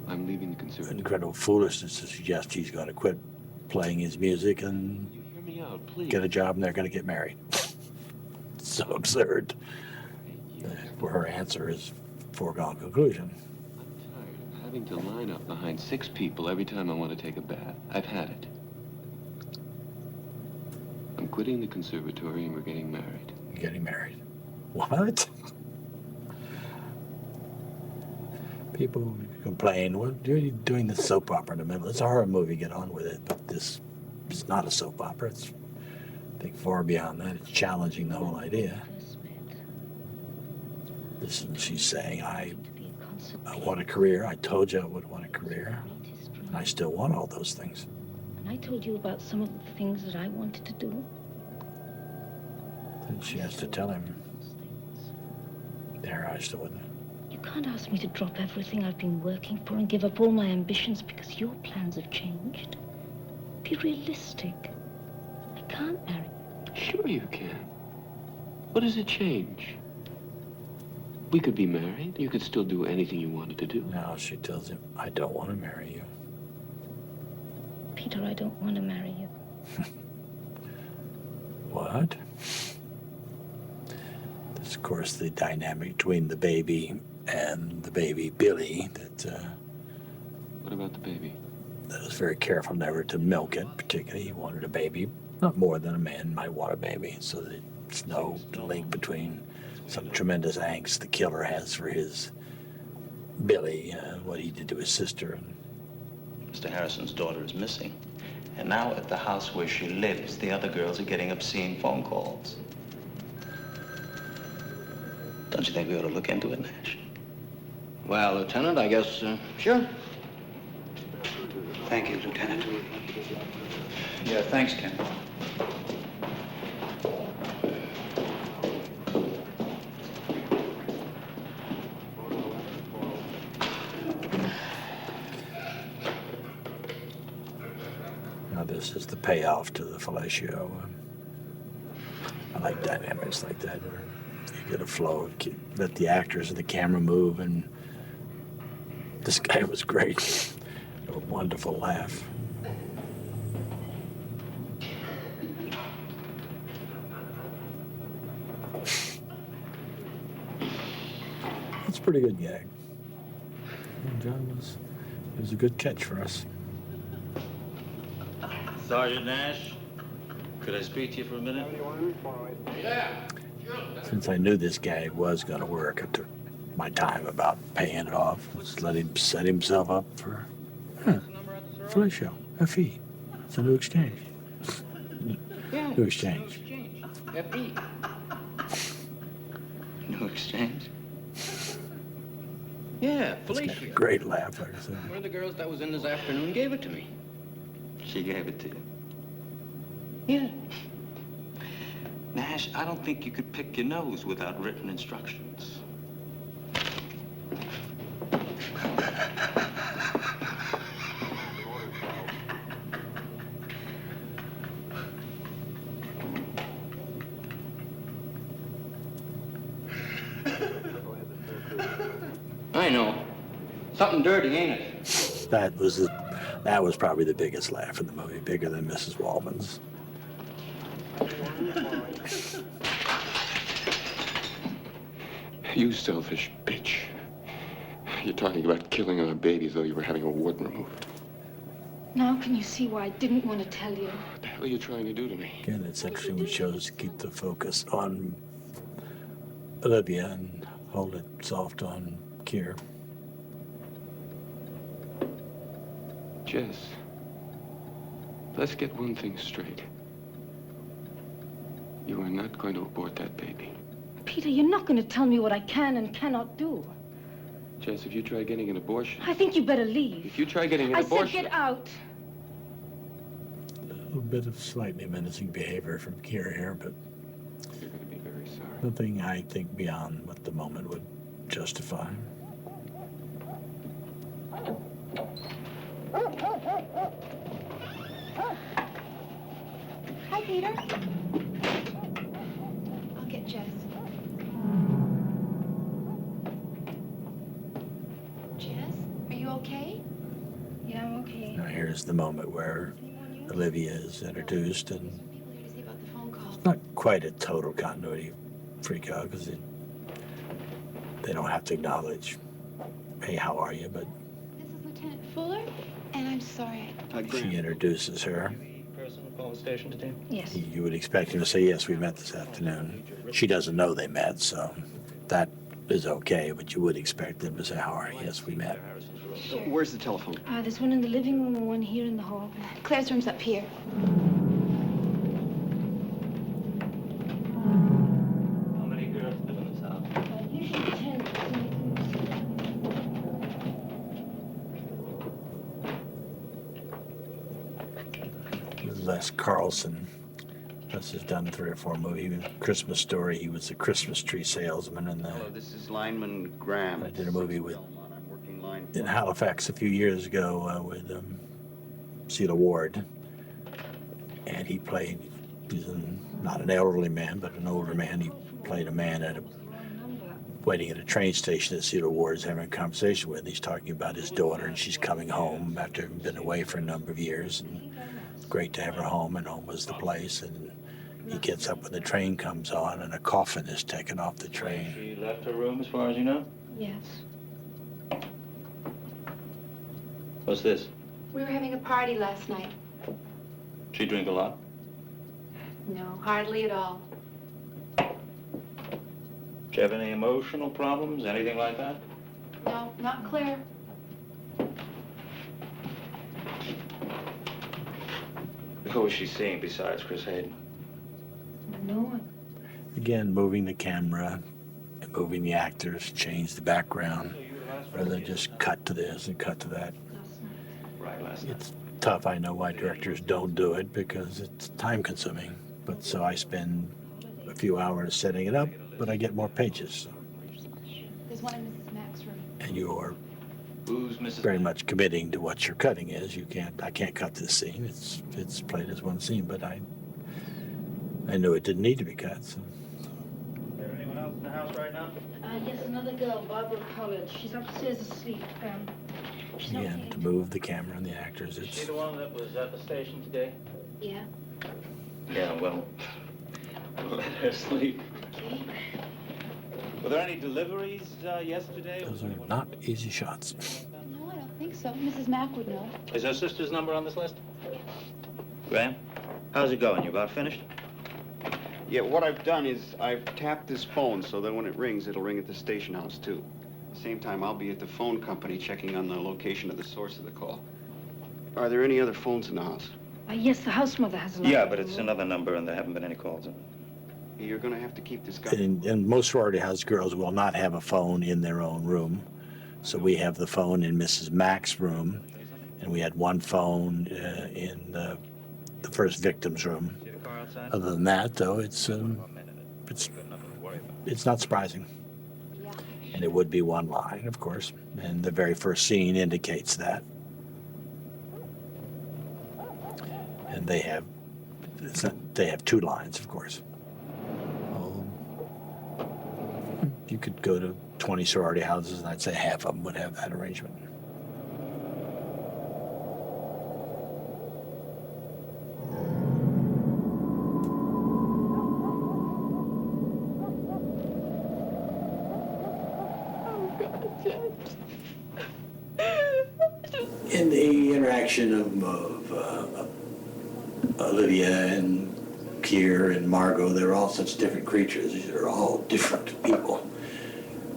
I'm leaving the conservatory. incredible foolishness to suggest he's going to quit playing his music and You hear me out, please. get a job and they're going to get married. So absurd. Where her answer is foregone conclusion. I'm tired of having to line up behind 6 people every time I want to take a bath. I've had it. I'm quitting the conservatory and we're getting married. Getting married. What? People complain, what are you doing the soap opera in the middle? It's a horror movie, get on with it. But this is not a soap opera. It's, I think, far beyond that. It's challenging the whole idea. This is, she's saying, I want a career. I told you I would want a career. And I still want all those things. And I told you about some of the things that I wanted to do. And she has to tell him. There, I still with her. You can't ask me to drop everything I've been working for and give up all my ambitions because your plans have changed. Be realistic. I can't marry. Sure you can. What does it change? We could be married. You could still do anything you wanted to do. Now she tells him, I don't want to marry you. Peter, I don't want to marry you. What? There's, of course, the dynamic between the baby and the baby Billy that What about the baby? that was very careful never to milk it, particularly. He wanted a baby, not more than a man might want a baby, so that there's no link between some tremendous angst the killer has for his Billy, what he did to his sister. Mr. Harrison's daughter is missing. And now at the house where she lives, the other girls are getting obscene phone calls. Don't you think we ought to look into it, Nash? Well, Lieutenant, I guess, sure. Thank you, Lieutenant. Yeah, thanks, Ken. Now this is the payoff to the fellatio. I like dynamics like that where you get a flow, let the actors and the camera move, and this guy was great. A wonderful laugh. That's a pretty good gag. John was a good catch for us. Sergeant Nash, could I speak to you for a minute? Since I knew this gag was going to work, I took my time about paying it off. Just let him set himself up for fellatio, FE. It's a new exchange. New exchange. FE. No exchange? Yeah, It's got a Felicia. great laugh, like I said. One of the girls that was in this afternoon gave it to me. She gave it to you. Yeah. Nash, I don't think you could pick your nose without written instructions. I know. Something dirty, ain't it? That was probably the biggest laugh in the movie, bigger than Mrs. Waldman's. You selfish bitch. You're talking about killing our baby as though you were having a wart removed. Now can you see why I didn't want to tell you? What the hell are you trying to do to me? Again, it's interesting we chose to keep the focus on Olivia and hold it soft on Keir. Jess, let's get one thing straight. You are not going to abort that baby. Peter, you're not going to tell me what I can and cannot do. Jess, if you try getting an abortion... I think you better leave. If you try getting an I abortion... said get out. A little bit of slightly menacing behavior from Keir here, but You're going to be very sorry. nothing I think beyond what the moment would justify. Hi, Peter. I'll get Jess. Jess, are you okay? Yeah, I'm okay. Now here's the moment where Olivia is introduced, and People here to see about the phone call. it's not quite a total continuity freak out because they don't have to acknowledge, hey, how are you? But This is Lieutenant Fuller, and I'm sorry. she introduces her. Person who called the station today? Yes. You would expect him to say, yes, we met this afternoon. She doesn't know they met, so that is okay, but you would expect them to say, how are you? Yes, we met. Where's the telephone? There's one in the living room and one here in the hall. Claire's room's up here. How many girls live in this house? Usually 10. Les Carlson. Les has done 3 or 4 movies. Christmas Story, he was a Christmas tree salesman in Hello, this is Lineman Graham. I did a movie with I'm working line. in Halifax a few years ago with Celia Ward, and he played. Not an elderly man, but an older man. He played a man waiting at a train station that Celia Ward is having a conversation with. He's talking about his daughter, and she's coming home after having been away for a number of years, and great to have her home, and home was the place. And he gets up when the train comes on, and a coffin is taken off the train. She left her room as far as you know? Yes. What's this? We were having a party last night. She drink a lot? No, hardly at all. Did you have any emotional problems, anything like that? No, not Claire. Who was she seeing besides Chris Hayden? No one. Again, moving the camera, moving the actors, change the background, rather than just cut to this and cut to that. It's tough. I know why directors don't do it because it's time consuming. But so I spend a few hours setting it up, but I get more pages. So. There's one in Mrs. Mack's room. And you're Who's Mrs. very much committing to what your cutting is. I can't cut this scene. It's played as one scene, but I knew it didn't need to be cut. So. Is there anyone else in the house right now? Yes, another girl, Barbara College. She's upstairs asleep. She's not Again, to move the camera and the actors, Is she it's the one that was at the station today? Yeah. Yeah, well, let her sleep. Okay. Were there any deliveries yesterday? those are not easy shots. No, I don't think so. Mrs. Mack would know. Is her sister's number on this list? Graham, how's it going? You about finished? Yeah, what I've done is I've tapped this phone so that when it rings, it'll ring at the station house, too. At the same time, I'll be at the phone company checking on the location of the source of the call. Are there any other phones in the house? Yes, the house mother has a line. Yeah, but it's another number and there haven't been any calls. You're going to have to keep this guy. And most sorority house girls will not have a phone in their own room. So we have the phone in Mrs. Mack's room, and we had one phone in the first victim's room. Other than that, though, it's not surprising. And it would be one line, of course, and the very first scene indicates that. And they have two lines, of course. You could go to 20 sorority houses, and I'd say half of them would have that arrangement. In the interaction of Olivia and Keir and Margot, they're all such different creatures. These are all different people.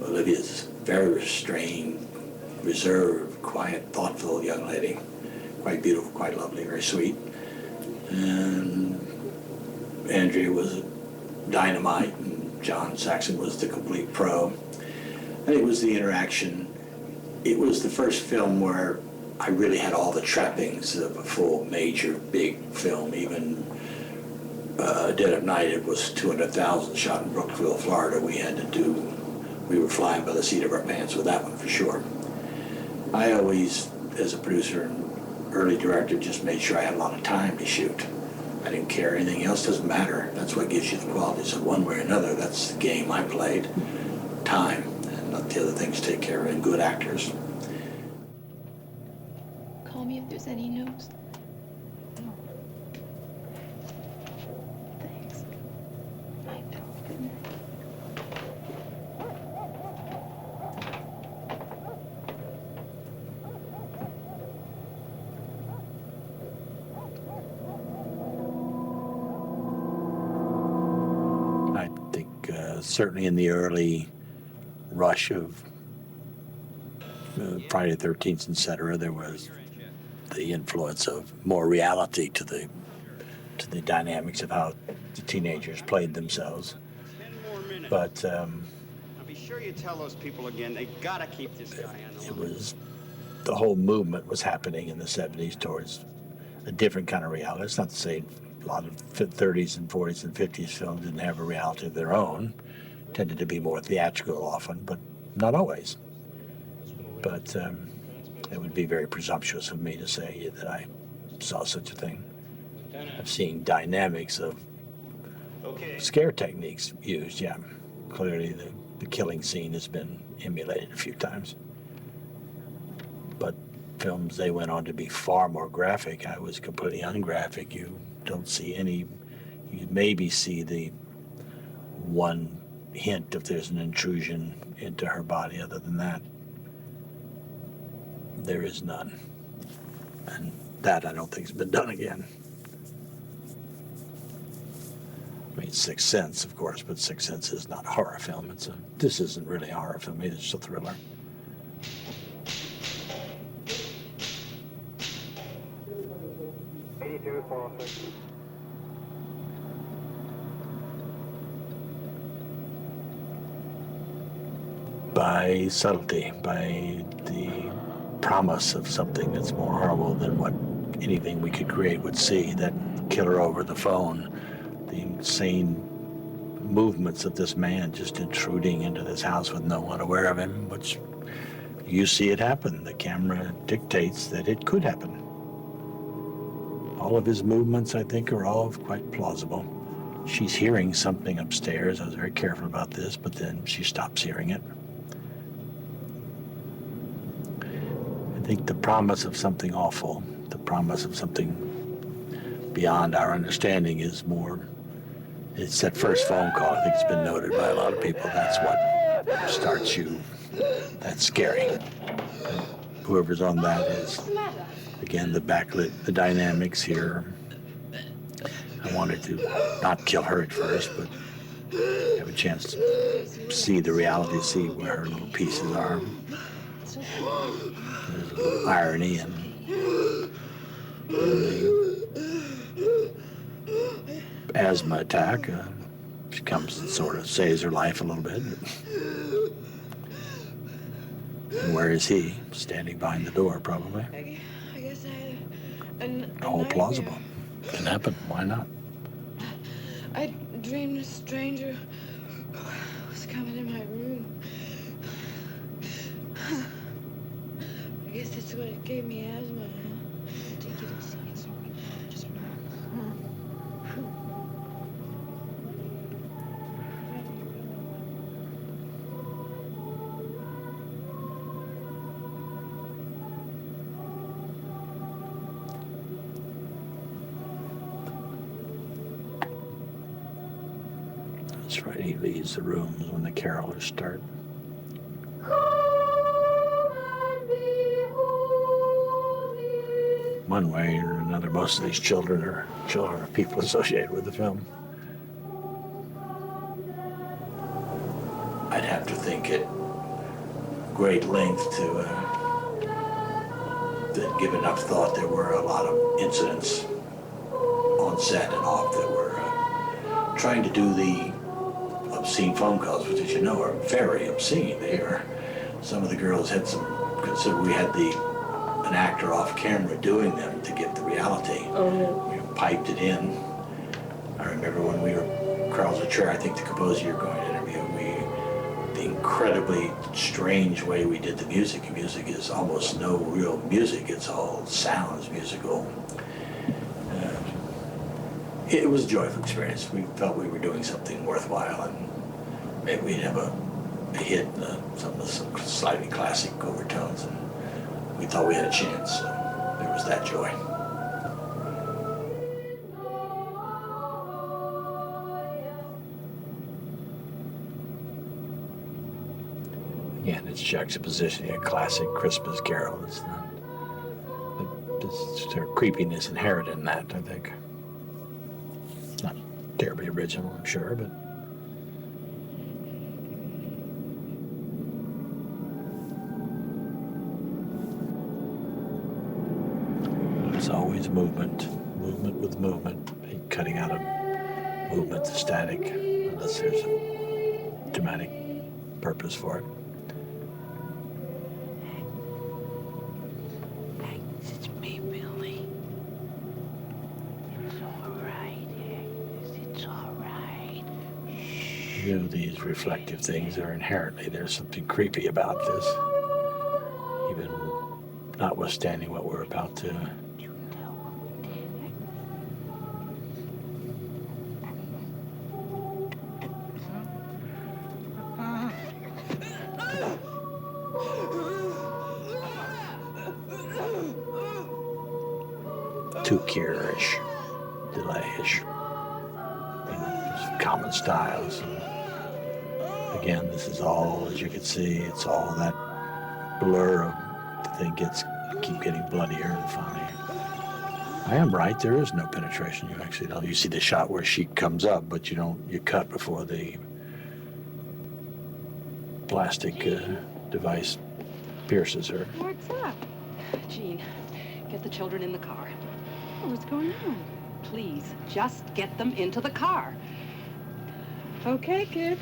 Olivia's very restrained, reserved, quiet, thoughtful young lady. Quite beautiful, quite lovely, very sweet. And Andrea was dynamite, and John Saxon was the complete pro. And it was the interaction. It was the first film where I really had all the trappings of a full, major, big film. Even Dead of Night, it was 200,000 shot in Brooksville, Florida. We were flying by the seat of our pants with that one for sure. I always, as a producer and early director, just made sure I had a lot of time to shoot. I didn't care. Anything else doesn't matter. That's what gives you the quality. So one way or another, that's the game I played. Time. And let the other things take care of it, and good actors. Call me if there's any news. Thanks. Night. Good night. I think certainly in the early rush of Friday the 13th, etc., there was the influence of more reality to the dynamics of how the teenagers played themselves. But Now be sure you tell those people again, they gotta keep this guy on the it was the whole movement was happening in the 70s towards a different kind of reality. It's not to say a lot of 30s and 40s and 50s films didn't have a reality of their own, tended to be more theatrical often, but not always. But it would be very presumptuous of me to say that I saw such a thing. I've seen dynamics of scare techniques used, yeah. Clearly the killing scene has been emulated a few times. But films, they went on to be far more graphic. I was completely ungraphic. You don't see any, you maybe see the one hint if there's an intrusion into her body. Other than that, there is none. And that I don't think has been done again. I mean, Sixth Sense, of course, but Sixth Sense is not a horror film. This isn't really a horror film either, it's a thriller. by subtlety, by the promise of something that's more horrible than what anything we could create would see. That killer over the phone, the insane movements of this man just intruding into this house with no one aware of him, which you see it happen. The camera dictates that it could happen. All of his movements, I think, are all quite plausible. She's hearing something upstairs. I was very careful about this, but then she stops hearing it. I think the promise of something awful, the promise of something beyond our understanding is more, it's that first phone call. I think it's been noted by a lot of people. That's what starts you. That's scary. Whoever's on that is, again, the backlit, the dynamics here. I wanted to not kill her at first, but have a chance to see the reality, see where her little pieces are. There's a little irony in the asthma attack. She comes and sort of saves her life a little bit. And where is he? Standing behind the door, probably. I guess I had All plausible. Can happen. Why not? I dreamed a stranger was coming in my room. I guess that's what it gave me asthma. Take it easy. It's all right. Just That's right. He leaves the rooms when the carolers start. One way or another, most of these children are people associated with the film. I'd have to think at great length to give enough thought. There were a lot of incidents on set and off that were trying to do the obscene phone calls, which, as you know, are very obscene. They are. Some of the girls had consider we had an actor off camera doing them to get the reality. We piped it in. I remember when we were Carl's a Chair, I think the composer you're going to interview, the incredibly strange way we did the music. Music is almost no real music. It's all sounds, musical. It was a joyful experience. We felt we were doing something worthwhile, and maybe we'd have a hit, some slightly classic overtones, and we thought we had a chance. So there was that joy. Again, it's juxtaposition, a classic Christmas carol. It's not, there's creepiness inherent in that, I think. Not terribly original, I'm sure, but there's always movement with movement, cutting out of movement to static, unless there's a dramatic purpose for it. It's me, Billy. It's all right, it's all right. You know, these reflective things are inherently, there's something creepy about this, even notwithstanding what we're about to. Too cure-ish, delay-ish, common styles. And again, this is all, as you can see, it's all that blur of the thing keep getting bloodier and finally. I am right, there is no penetration. You actually don't. You see the shot where she comes up, but you cut before the plastic device pierces her. What's up? Jean, get the children in the car. What's going on? Please, just get them into the car. Okay, kids.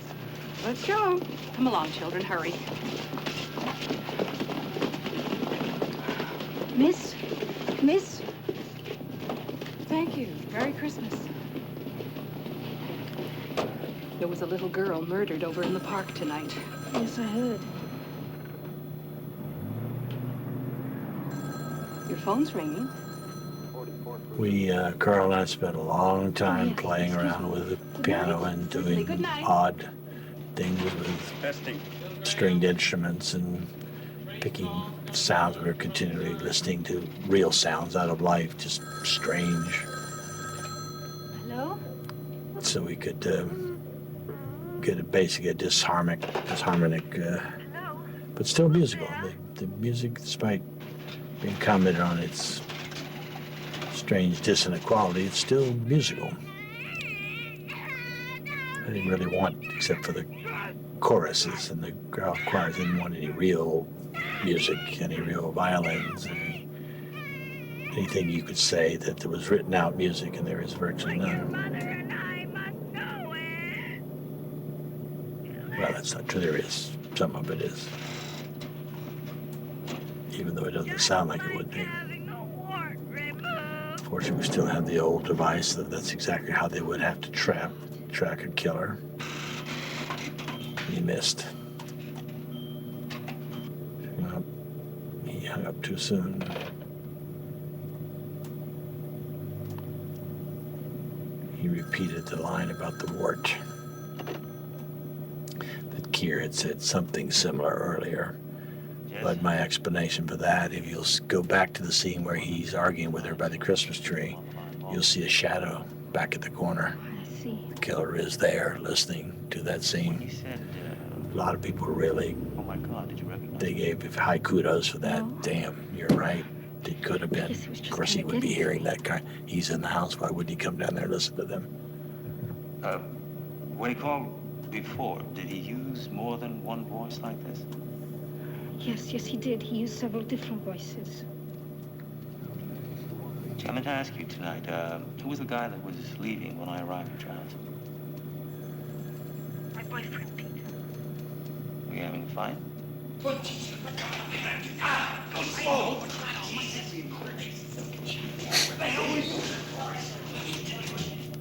Let's go. Come along, children, hurry. Miss? Miss? Thank you. Merry Christmas. There was a little girl murdered over in the park tonight. Yes, I heard. Your phone's ringing. Carl and I spent a long time playing around with the piano and doing odd things with stringed instruments and picking sounds. We were continually listening to real sounds out of life, just strange. Hello? So we could get basically a disharmonic, but still musical. The music, despite being commented on its strange dissonant quality, it's still musical. I didn't really want, except for the choruses, and the choirs didn't want any real music, any real violins, anything you could say that there was written out music, and there is virtually none. Well, that's not true. There is. Some of it is. Even though it doesn't sound like it would be. Fortunately, we still have the old device that's exactly how they would have to track a killer. He missed. Well, he hung up too soon. He repeated the line about the wart. That Keir had said something similar earlier. But my explanation for that, if you'll go back to the scene where he's arguing with her by the Christmas tree, you'll see a shadow back at the corner. I see. The killer is there listening to that scene. A lot of people really, they gave high kudos for that. No. Damn, you're right. It could have been. Of course, he would be hearing that guy. He's in the house. Why would he come down there and listen to them? When he called before, did he use more than one voice like this? Yes, he did. He used several different voices. I meant to ask you tonight, who was the guy that was leaving when I arrived at your house? My boyfriend, Peter. Were you having a fight?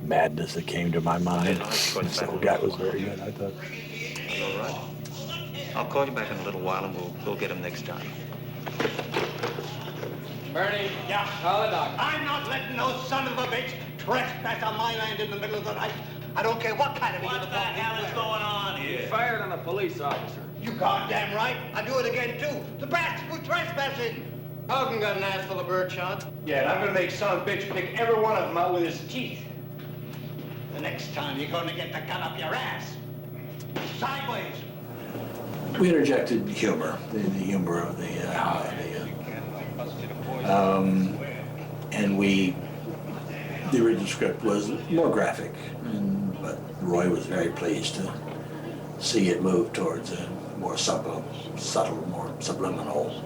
Madness that came to my mind. This old guy was very good, I thought. All right. I'll call you back in a little while and we'll get him next time. Bernie, yeah, call the doctor. I'm not letting no son of a bitch trespass on my land in the middle of the night. I don't care what kind of What the hell is going on here? You fired on a police officer. You goddamn right. I'll do it again, too. The bastard was trespassing. Hogan got an ass full of birdshot. Yeah, and I'm gonna make son of a bitch pick every one of them out with his teeth. The next time you're gonna get the gun up your ass. Sideways. We interjected humor, the humor of the original script was more graphic, but Roy was very pleased to see it move towards a more subtle, more subliminal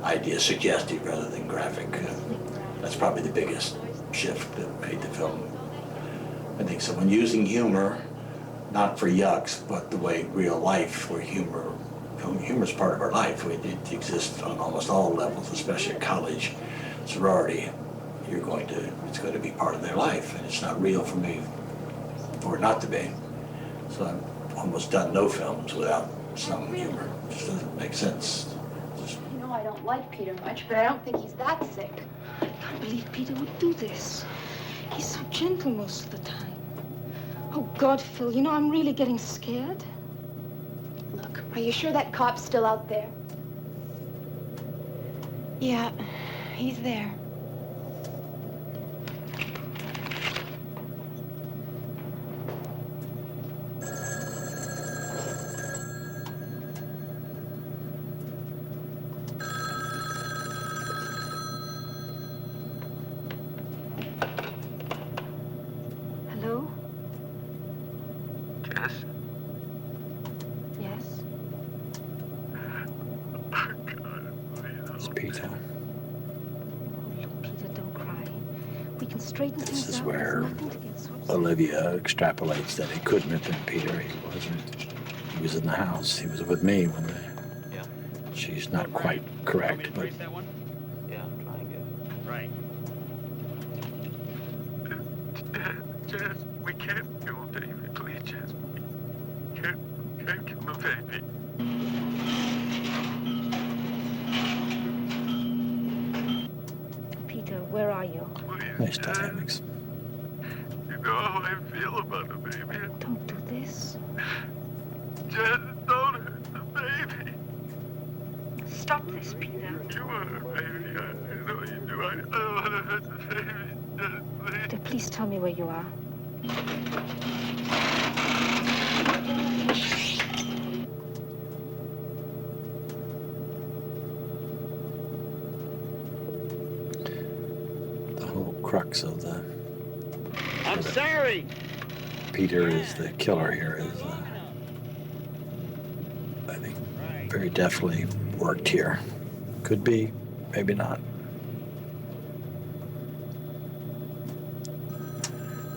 idea, suggestive rather than graphic. That's probably the biggest shift that made the film. I think so. When using humor, not for yucks, but the way real life, where humor is part of our life. It exists on almost all levels, especially at college, sorority. It's going to be part of their life, and it's not real for me for it not to be. So I've almost done no films without some humor. It just doesn't make sense. You know I don't like Peter much, but I don't think he's that sick. I can't believe Peter would do this. He's so gentle most of the time. Oh, God, Phil, you know, I'm really getting scared. Look, are you sure that cop's still out there? Yeah, he's there. Hello? Jess? Yes? It's Peter. Look, Peter, don't cry. We can straighten things out. This is There's where nothing to get so upset. Olivia extrapolates that it couldn't have been Peter. He wasn't. He was in the house. He was with me when the... Yeah? She's not quite correct, but... Yeah, try and get it. Jess, we can't kill David. Please, Jess. We can't kill the baby. Peter, where are you? Nice dynamics. You know how I feel about the baby. Don't do this. Jess, don't hurt the baby. Stop this, Peter. You want her baby. I know you do. I don't want to hurt the baby. Jess, please. Peter, please tell me where you are. The whole crux of the... I'm sorry. Peter is the killer here is, I think, very definitely worked here. Could be, maybe not.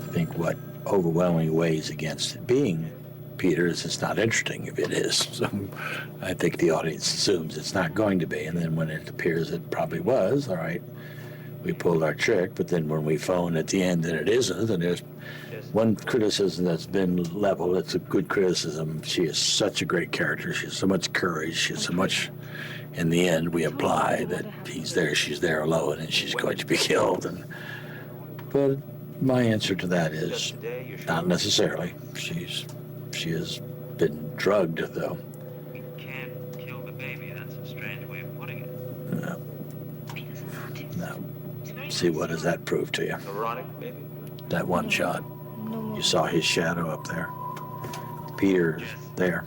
I think what overwhelmingly weighs against it being Peter is it's not interesting if it is. So I think the audience assumes it's not going to be, and then when it appears it probably was, all right, we pulled our trick, but then when we phone at the end and it isn't, and there's one criticism that's been leveled, it's a good criticism. She is such a great character. She has so much courage. She has so much, in the end, we apply that he's there, she's there alone, and she's going to be killed. But my answer to that is not necessarily. She has been drugged, though. We can't kill the baby. That's a strange way of putting it. No. No. See, what does that prove to you? Neurotic, maybe? That one shot. You saw his shadow up there. Peter's there.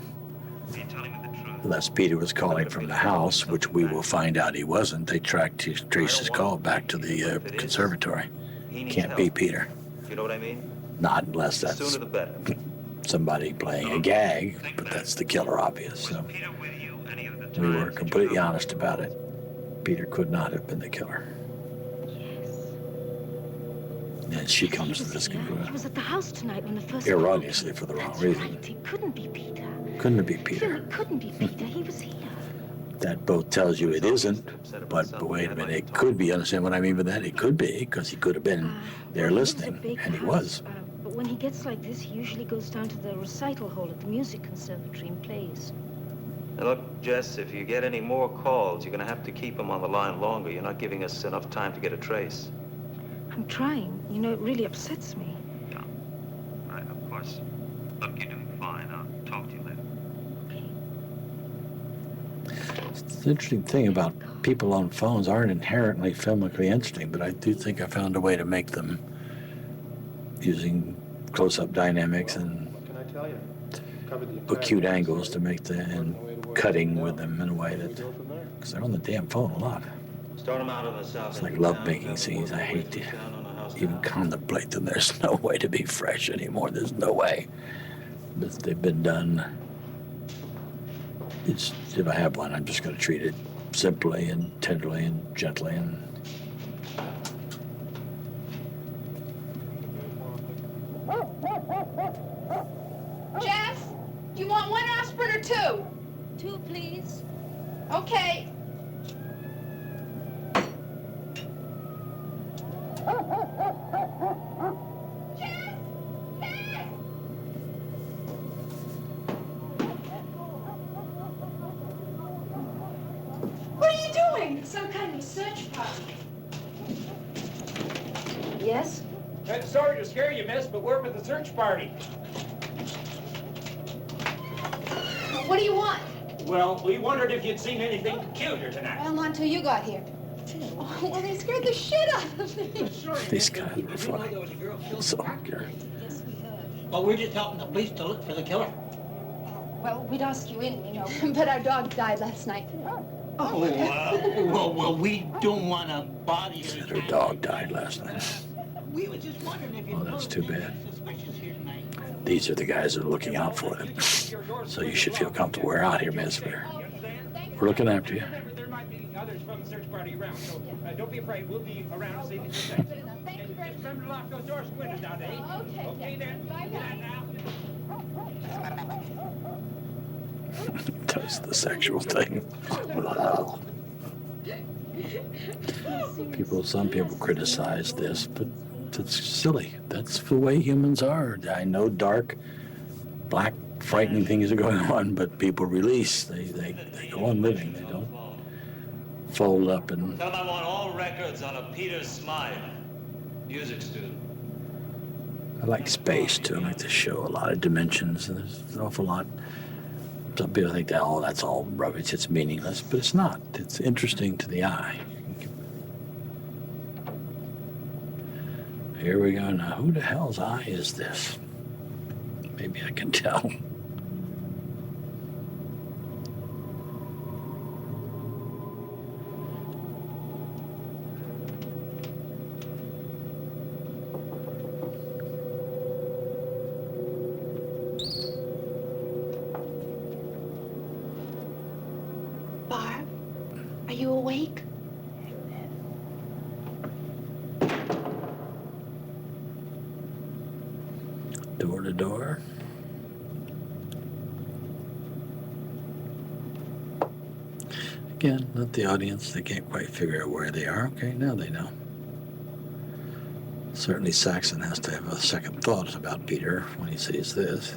Unless Peter was calling from the house, which we will find out he wasn't. They traced his call back to the conservatory. Can't be Peter. You know what I mean? Not unless The that's sooner the better. somebody playing a gag, but that's the killer, obvious. So we were completely honest about it. Peter could not have been the killer. And she comes to this He conclusion. was at the house tonight when the first... Erroneously, for the wrong That's reason. right. It couldn't be Peter. Couldn't be Phil, Peter. it couldn't be Peter. He was here. That both tells you it isn't, but wait a minute, it could be. Understand what I mean by that? It could be, because he could have been there listening, and he was. But when he gets like this, he usually goes down to the recital hall at the music conservatory and plays. Now look, Jess, if you get any more calls, you're going to have to keep them on the line longer. You're not giving us enough time to get a trace. I'm trying. You know, it really upsets me. Right, of course. Look, you're doing fine. I'll talk to you later. The interesting thing about people on phones aren't inherently filmically interesting, but I do think I found a way to make them using close-up dynamics and acute angles to make and cutting with them in a way that, because they're on the damn phone a lot. Start them out on the south. It's like love-making scenes. I hate to even contemplate them. There's no way to be fresh anymore. There's no way. But they've been done. It's, if I have one, I'm just going to treat it simply and tenderly and gently. And Jess, do you want one aspirin or two? Two, please. Okay. What are you doing? Some kind of search party. Yes? Sorry to scare you, miss, but we're with the search party. What do you want? Well, we wondered if you'd seen anything peculiar tonight. Well, not till you got here. Oh, well, they scared the shit out of me. these guys were funny. So good. Well, we're just helping the police to look for the killer. Well, we'd ask you in, you know, but our dog died last night. Oh, well, we don't want a body. Said her dog died last night. We were just wondering if you Oh, that's too bad. These are the guys that are looking out for them. So you should feel comfortable. We're out here, miss. We're looking after you. There might be others from the search party around, so don't be afraid. We'll be around to see if you're safe. Thank you very much. Remember to lock those doors and windows out, eh? Okay. Okay, then. Bye-bye. Good night now. Does the sexual thing. Some people criticize this, but it's silly. That's the way humans are. I know dark, black, frightening things are going on, but people release. They go on living. They don't fold up and... Tell them I want all records on a Peter Smythe, music student. I like space, too. I like to show a lot of dimensions, and there's an awful lot. Some people think that, oh, that's all rubbish, it's meaningless, but it's not. It's interesting to the eye. Here we go now. Who the hell's eye is this? Maybe I can tell. Barb, are you awake? Door to door. Again, not the audience. They can't quite figure out where they are. Okay, now they know. Certainly Saxon has to have a second thought about Peter when he sees this.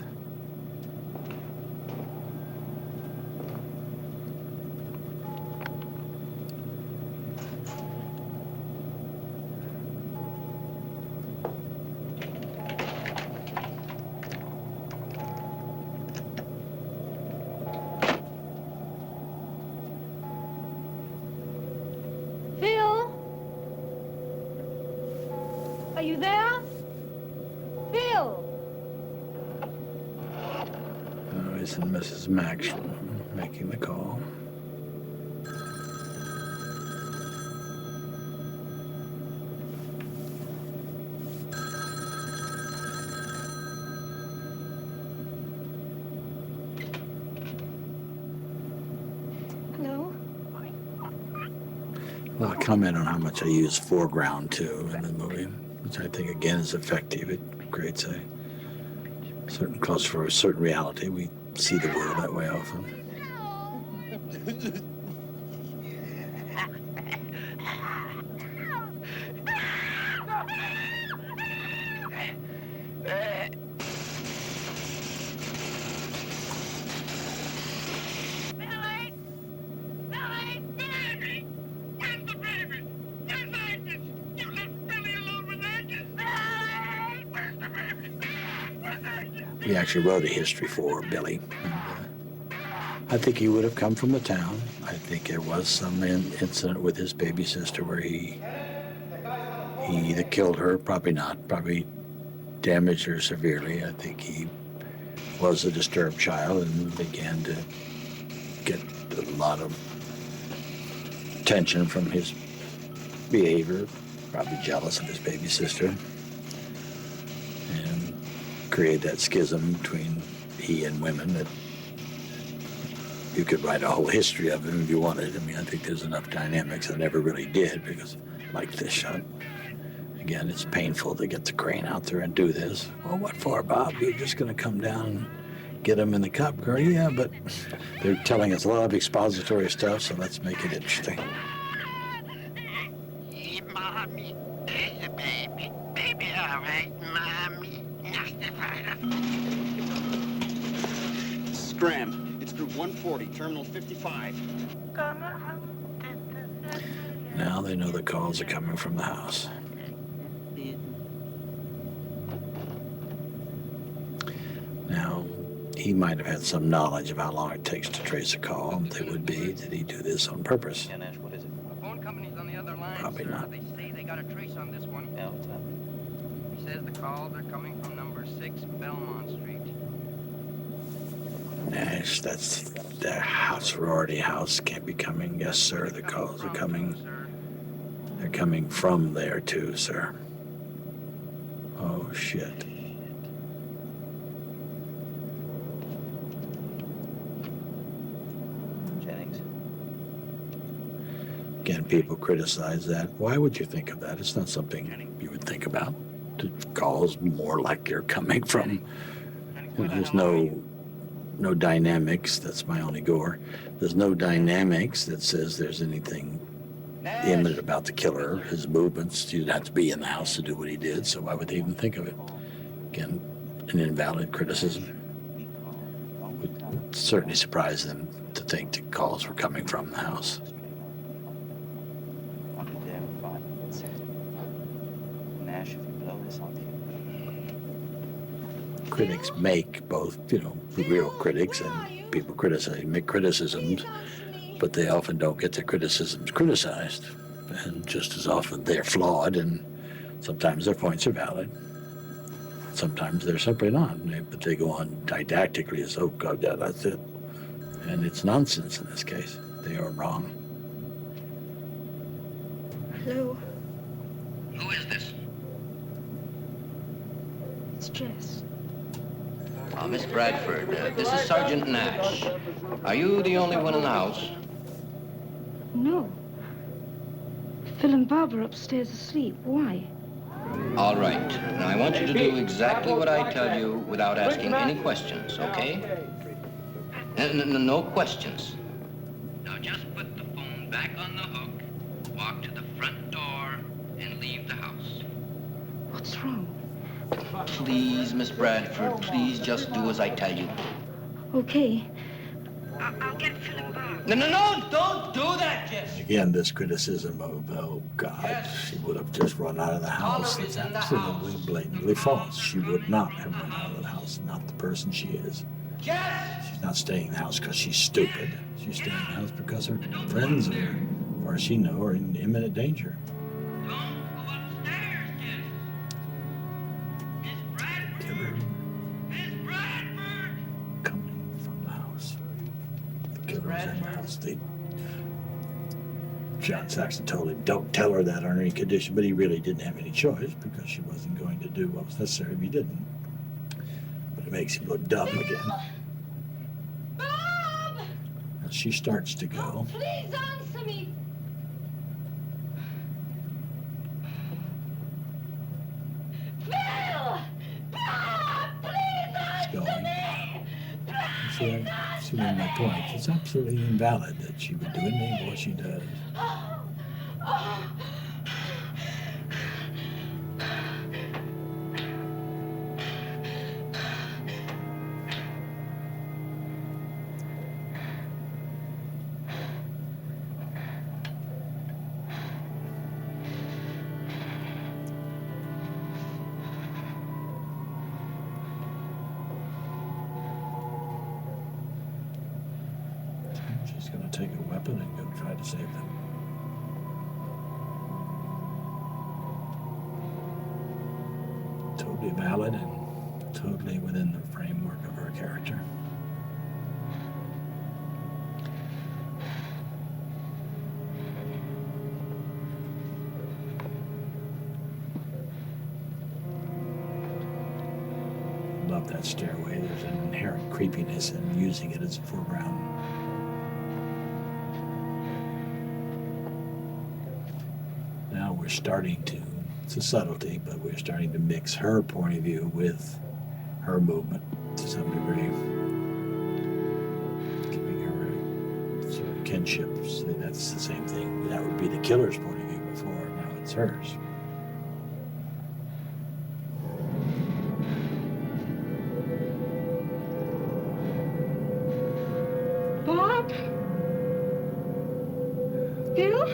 Phil? Are you there? Phil? Oh, it's Mrs. Maxwell making the call. Hello? Well, I'll comment on how much I use foreground too in the movie, which I think again is effective. It creates a certain close for a certain reality. We see the world that way often. He actually wrote a history for Billy. I think he would have come from the town. I think there was some incident with his baby sister where he either killed her, probably not, probably damaged her severely. I think he was a disturbed child and began to get a lot of attention from his behavior, probably jealous of his baby sister. Create that schism between he and women that you could write a whole history of him if you wanted. I mean, I think there's enough dynamics. I never really did because, like this shot, again, it's painful to get the crane out there and do this. Well, what for, Bob? You're just going to come down and get him in the cup, girl? Yeah, but they're telling us a lot of expository stuff, so let's make it interesting. Hey, Mommy. There's the baby. Baby, all right, Mommy. Scram. It's group 140, terminal 55. Now they know the calls are coming from the house. Now, he might have had some knowledge of how long it takes to trace a call. They would be. Did he do this on purpose? What is it? The phone company's on the other line, Probably sir. not. They say they got a trace on this one. Yeah, what's happening? He says the calls are coming from number 6 Belmont Street. Nash, that's their house, sorority house. Can't be coming. Yes, sir. The calls are coming. They're coming from there, too, sir. Oh, shit. Jennings. Again, people criticize that. Why would you think of that? It's not something you would think about. The calls more like you're coming from. There's no no dynamics. That's my only gore. There's no dynamics that says there's anything imminent about the killer, his movements. He didn't have to be in the house to do what he did, so why would they even think of it? Again, an invalid criticism. Would certainly surprise them to think the calls were coming from the house. Nash, if you blow this, I'll kill you. Critics make both, the real critics and people make criticisms, but they often don't get their criticisms criticized. And just as often they're flawed, and sometimes their points are valid. Sometimes they're simply not, but they go on didactically as, oh God, yeah, that's it. And it's nonsense in this case. They are wrong. Hello? Who is this? It's Jess. Miss Bradford, this is Sergeant Nash. Are you the only one in the house? No. Phil and Barbara upstairs asleep. Why? All right. Now, I want you to do exactly what I tell you without asking any questions, okay? No questions. Now just put the phone back on the hook, walk to the front door, and leave the house. What's wrong? Please, Miss Bradford, please just do as I tell you. Okay. I'll get Phil and Barbara. No, don't do that, Jess. Again, this criticism of, oh God, she would have just run out of the house. It's absolutely blatantly false. She would not have run out of the house, not the person she is. She's not staying in the house because she's stupid. She's staying in the house because her friends, as far as she knows, are in imminent danger. Killer coming from the house. The killer's in the house. John Saxon told him, don't tell her that under any condition, but he really didn't have any choice because she wasn't going to do what was necessary if he didn't. But it makes him look dumb again. Bob! As she starts to go, Please answer me. Phil! Bob! Please answer me! see my point. It's absolutely invalid that she would do anything but what she does. She's going to take a weapon and go try to save them. Totally valid and totally within the framework of her character. Love that stairway. There's an inherent creepiness in using it as a foreground. Now we're starting to, it's a subtlety, but we're starting to mix her point of view with her movement to some degree, giving her a sort of kinship. So that's the same thing. That would be the killer's point of view before, now it's hers. Bob? Phil?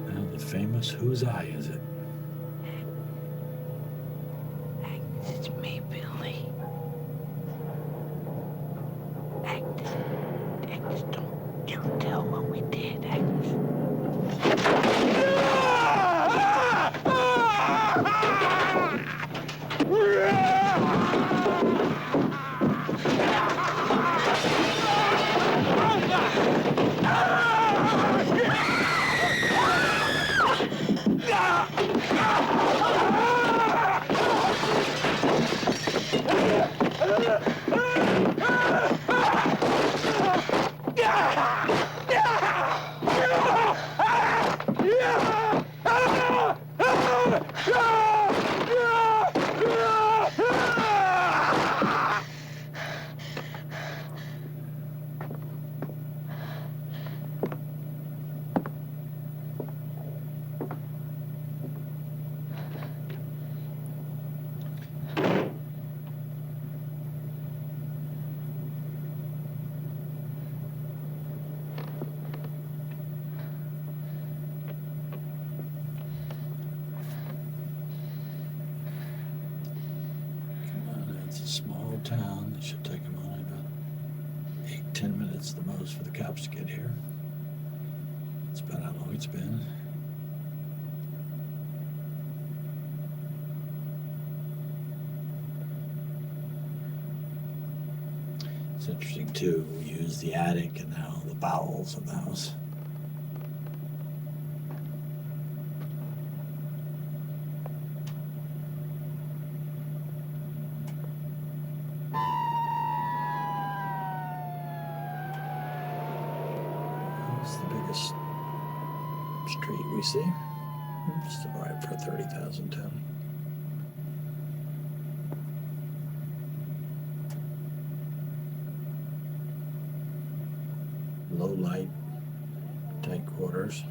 Now the famous whose eye is it? It's me, Billy. Agnes, don't you tell what we did, Agnes. cops to get here. That's about how long it's been. It's interesting too, we use the attic and now the bowels of the house. It's the biggest street we see. Just arrived for a 30,000 town. Low light, tight quarters.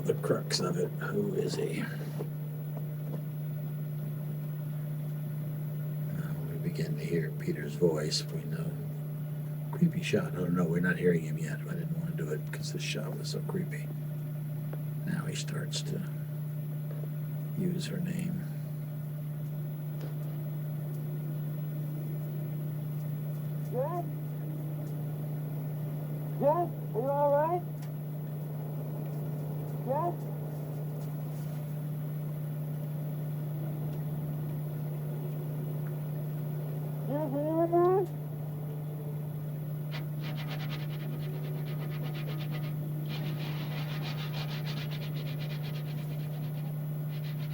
The crux of it. Who is he? We begin to hear Peter's voice. We know. Creepy shot. Oh no, we're not hearing him yet. I didn't want to do it because this shot was so creepy. Now he starts to use her name. Jess? Jess, are you all right? Jess? Jess, are you in there?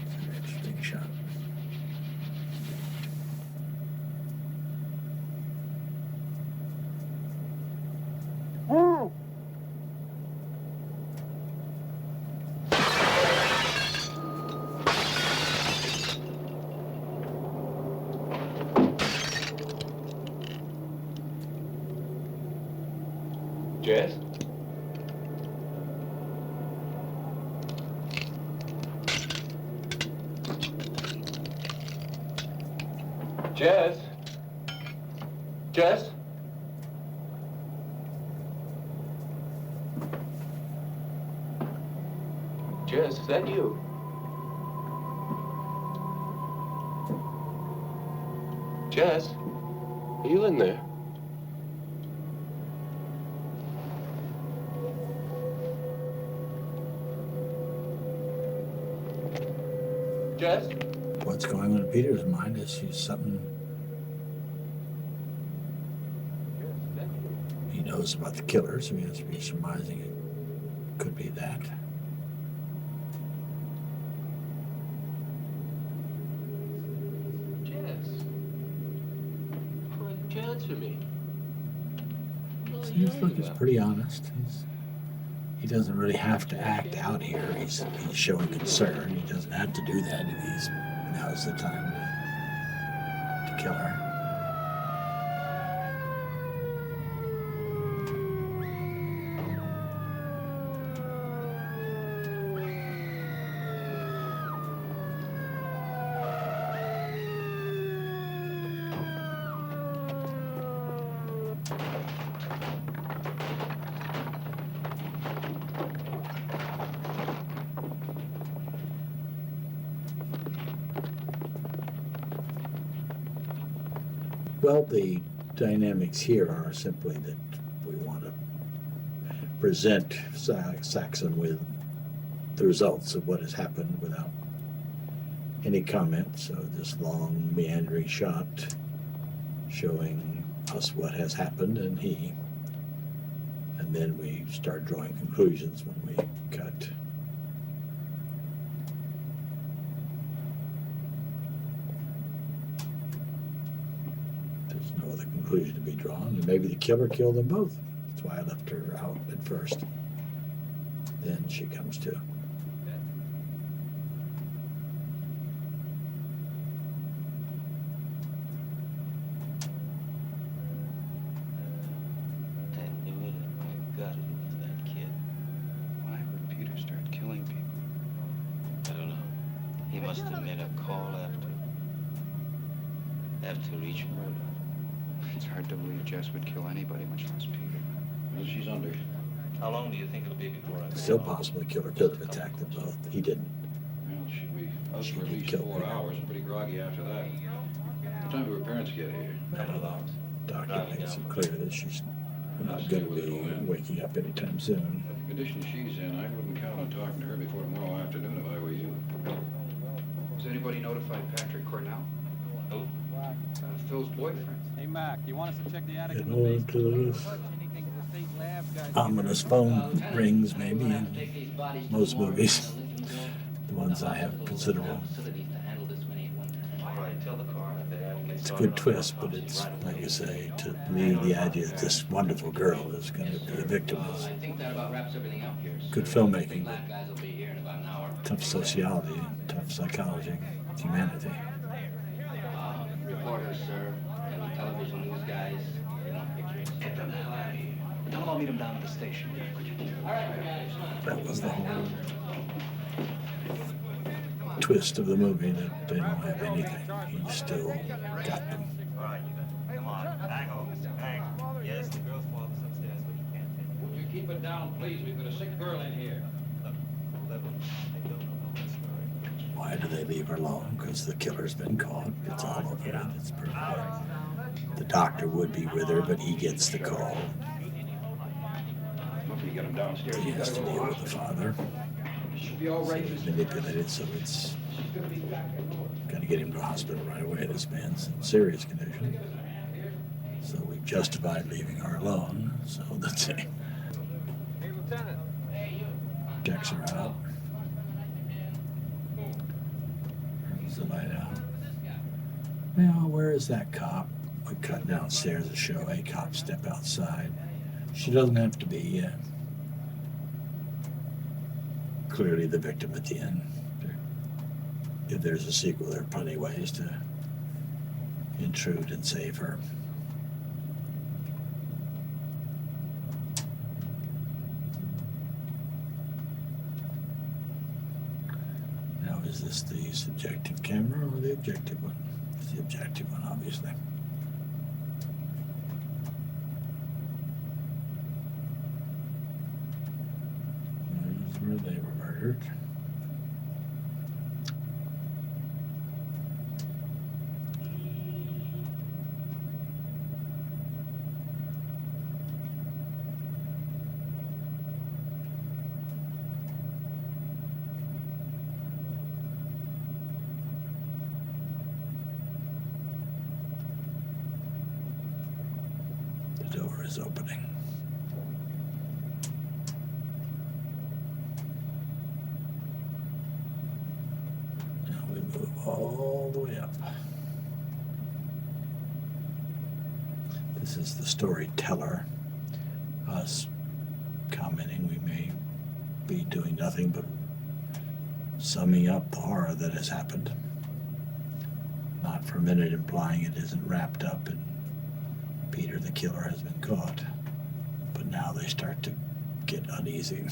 It's an interesting shot. Oh! Jess? Jess? Jess? Jess, is that you? Jess? Are you in there? Jess? What's going on in Peter's mind is she's something he knows about the killer, so he has to be surmising it could be that. Jess? Why didn't you answer me? Seems like he's pretty honest. He doesn't really have to act out here. He's showing concern. He doesn't have to do that. Now's the time to kill her. Well, the dynamics here are simply that we want to present Saxon with the results of what has happened without any comment. So this long meandering shot showing us what has happened and then we start drawing conclusions when we cut. There's no other conclusion to be drawn, and maybe the killer killed them both. That's why I left her out at first. Then she comes to. made a call after each murder. It's hard to believe Jess would kill anybody, much less Peter. Well, she's under. How long do you think it'll be before I... Still possible the killer could have attacked them both. He didn't. Well, she'd be up She for at did least kill 4 Peter. hours and pretty groggy after that. What time do her parents get here? Doctor makes it clear that she's not going to be waking up anytime soon. The condition she's in, I wouldn't count on talking to her before tomorrow afternoon if I were you. Has anybody notified Patrick Cornell? Who? Phil's boyfriend. Hey, Mac, you want us to check the attic In order to this ominous phone rings, maybe in most movies, the ones I have considerable. All right, tell the coroner that It's a good twist, but it's, like you say, to leave the idea that this wonderful girl is going to be a victim is I think that about wraps everything up here. good filmmaking, but Lab guys will be here in about an hour. tough sociology, tough psychology, humanity. Reporters, sir, and television news guys, they want pictures. Get them the hell out of here. Tell them I'll meet them down at the station. All right, we got it. Come on. That was the whole twist of the movie, that they don't have anything. He still got them. All right, you guys. Come on. Hang on. Hang on. Yes, the girl's father's upstairs, but he can't take Would you keep it down, please? We've got a sick girl in here. Why do they leave her alone? Because the killer's been caught. It's all over it. It's perfect. The doctor would be with her, but he gets the call. Hopefully you get him downstairs. He has to deal with the father. Should be all right. He's manipulated, so it's got to get him to the hospital right away. This man's in serious condition. So we've justified leaving her alone. So that's it. Hey, Lieutenant. Checks her out. Turns the light out. Now, where is that cop? We cut downstairs to show a cop step outside. She doesn't have to be clearly the victim at the end. If there's a sequel, there are plenty of ways to intrude and save her. Now, is this the subjective camera or the objective one? It's the objective one, obviously. There's where they were murdered. The door is opening. Now we move all the way up. This is the storyteller. Us commenting, we may be doing nothing but summing up the horror that has happened. Not for a minute implying it isn't wrapped up and Peter the killer has been caught, but now they start to get uneasy.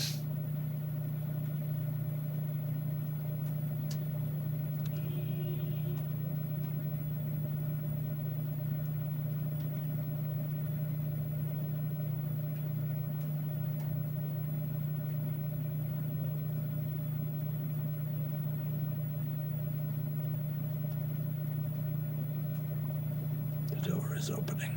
The door is opening.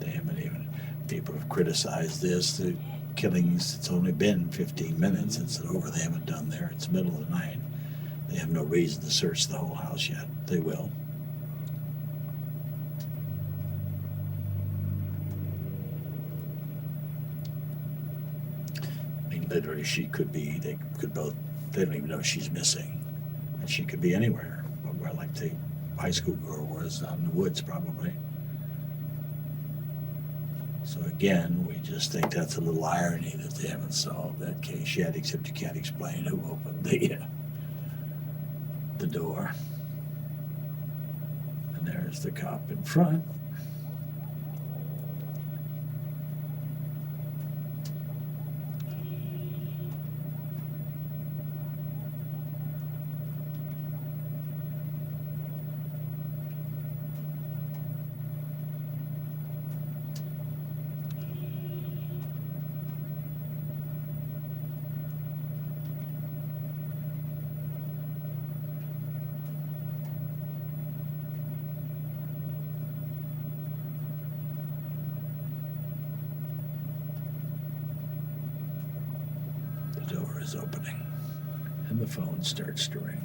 They haven't even, people have criticized this, the killings, it's only been 15 minutes, it's over, they haven't done there, it's the middle of the night. They have no reason to search the whole house yet. They will. I mean, literally, she could be, they could both, they don't even know she's missing. And she could be anywhere, where like the high school girl was out in the woods, probably. So again, we just think that's a little irony that they haven't solved that case yet, except you can't explain who opened the door. And there's the cop in front. is opening, and the phone starts to ring.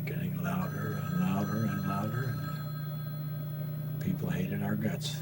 Getting louder and louder and louder. People hated our guts.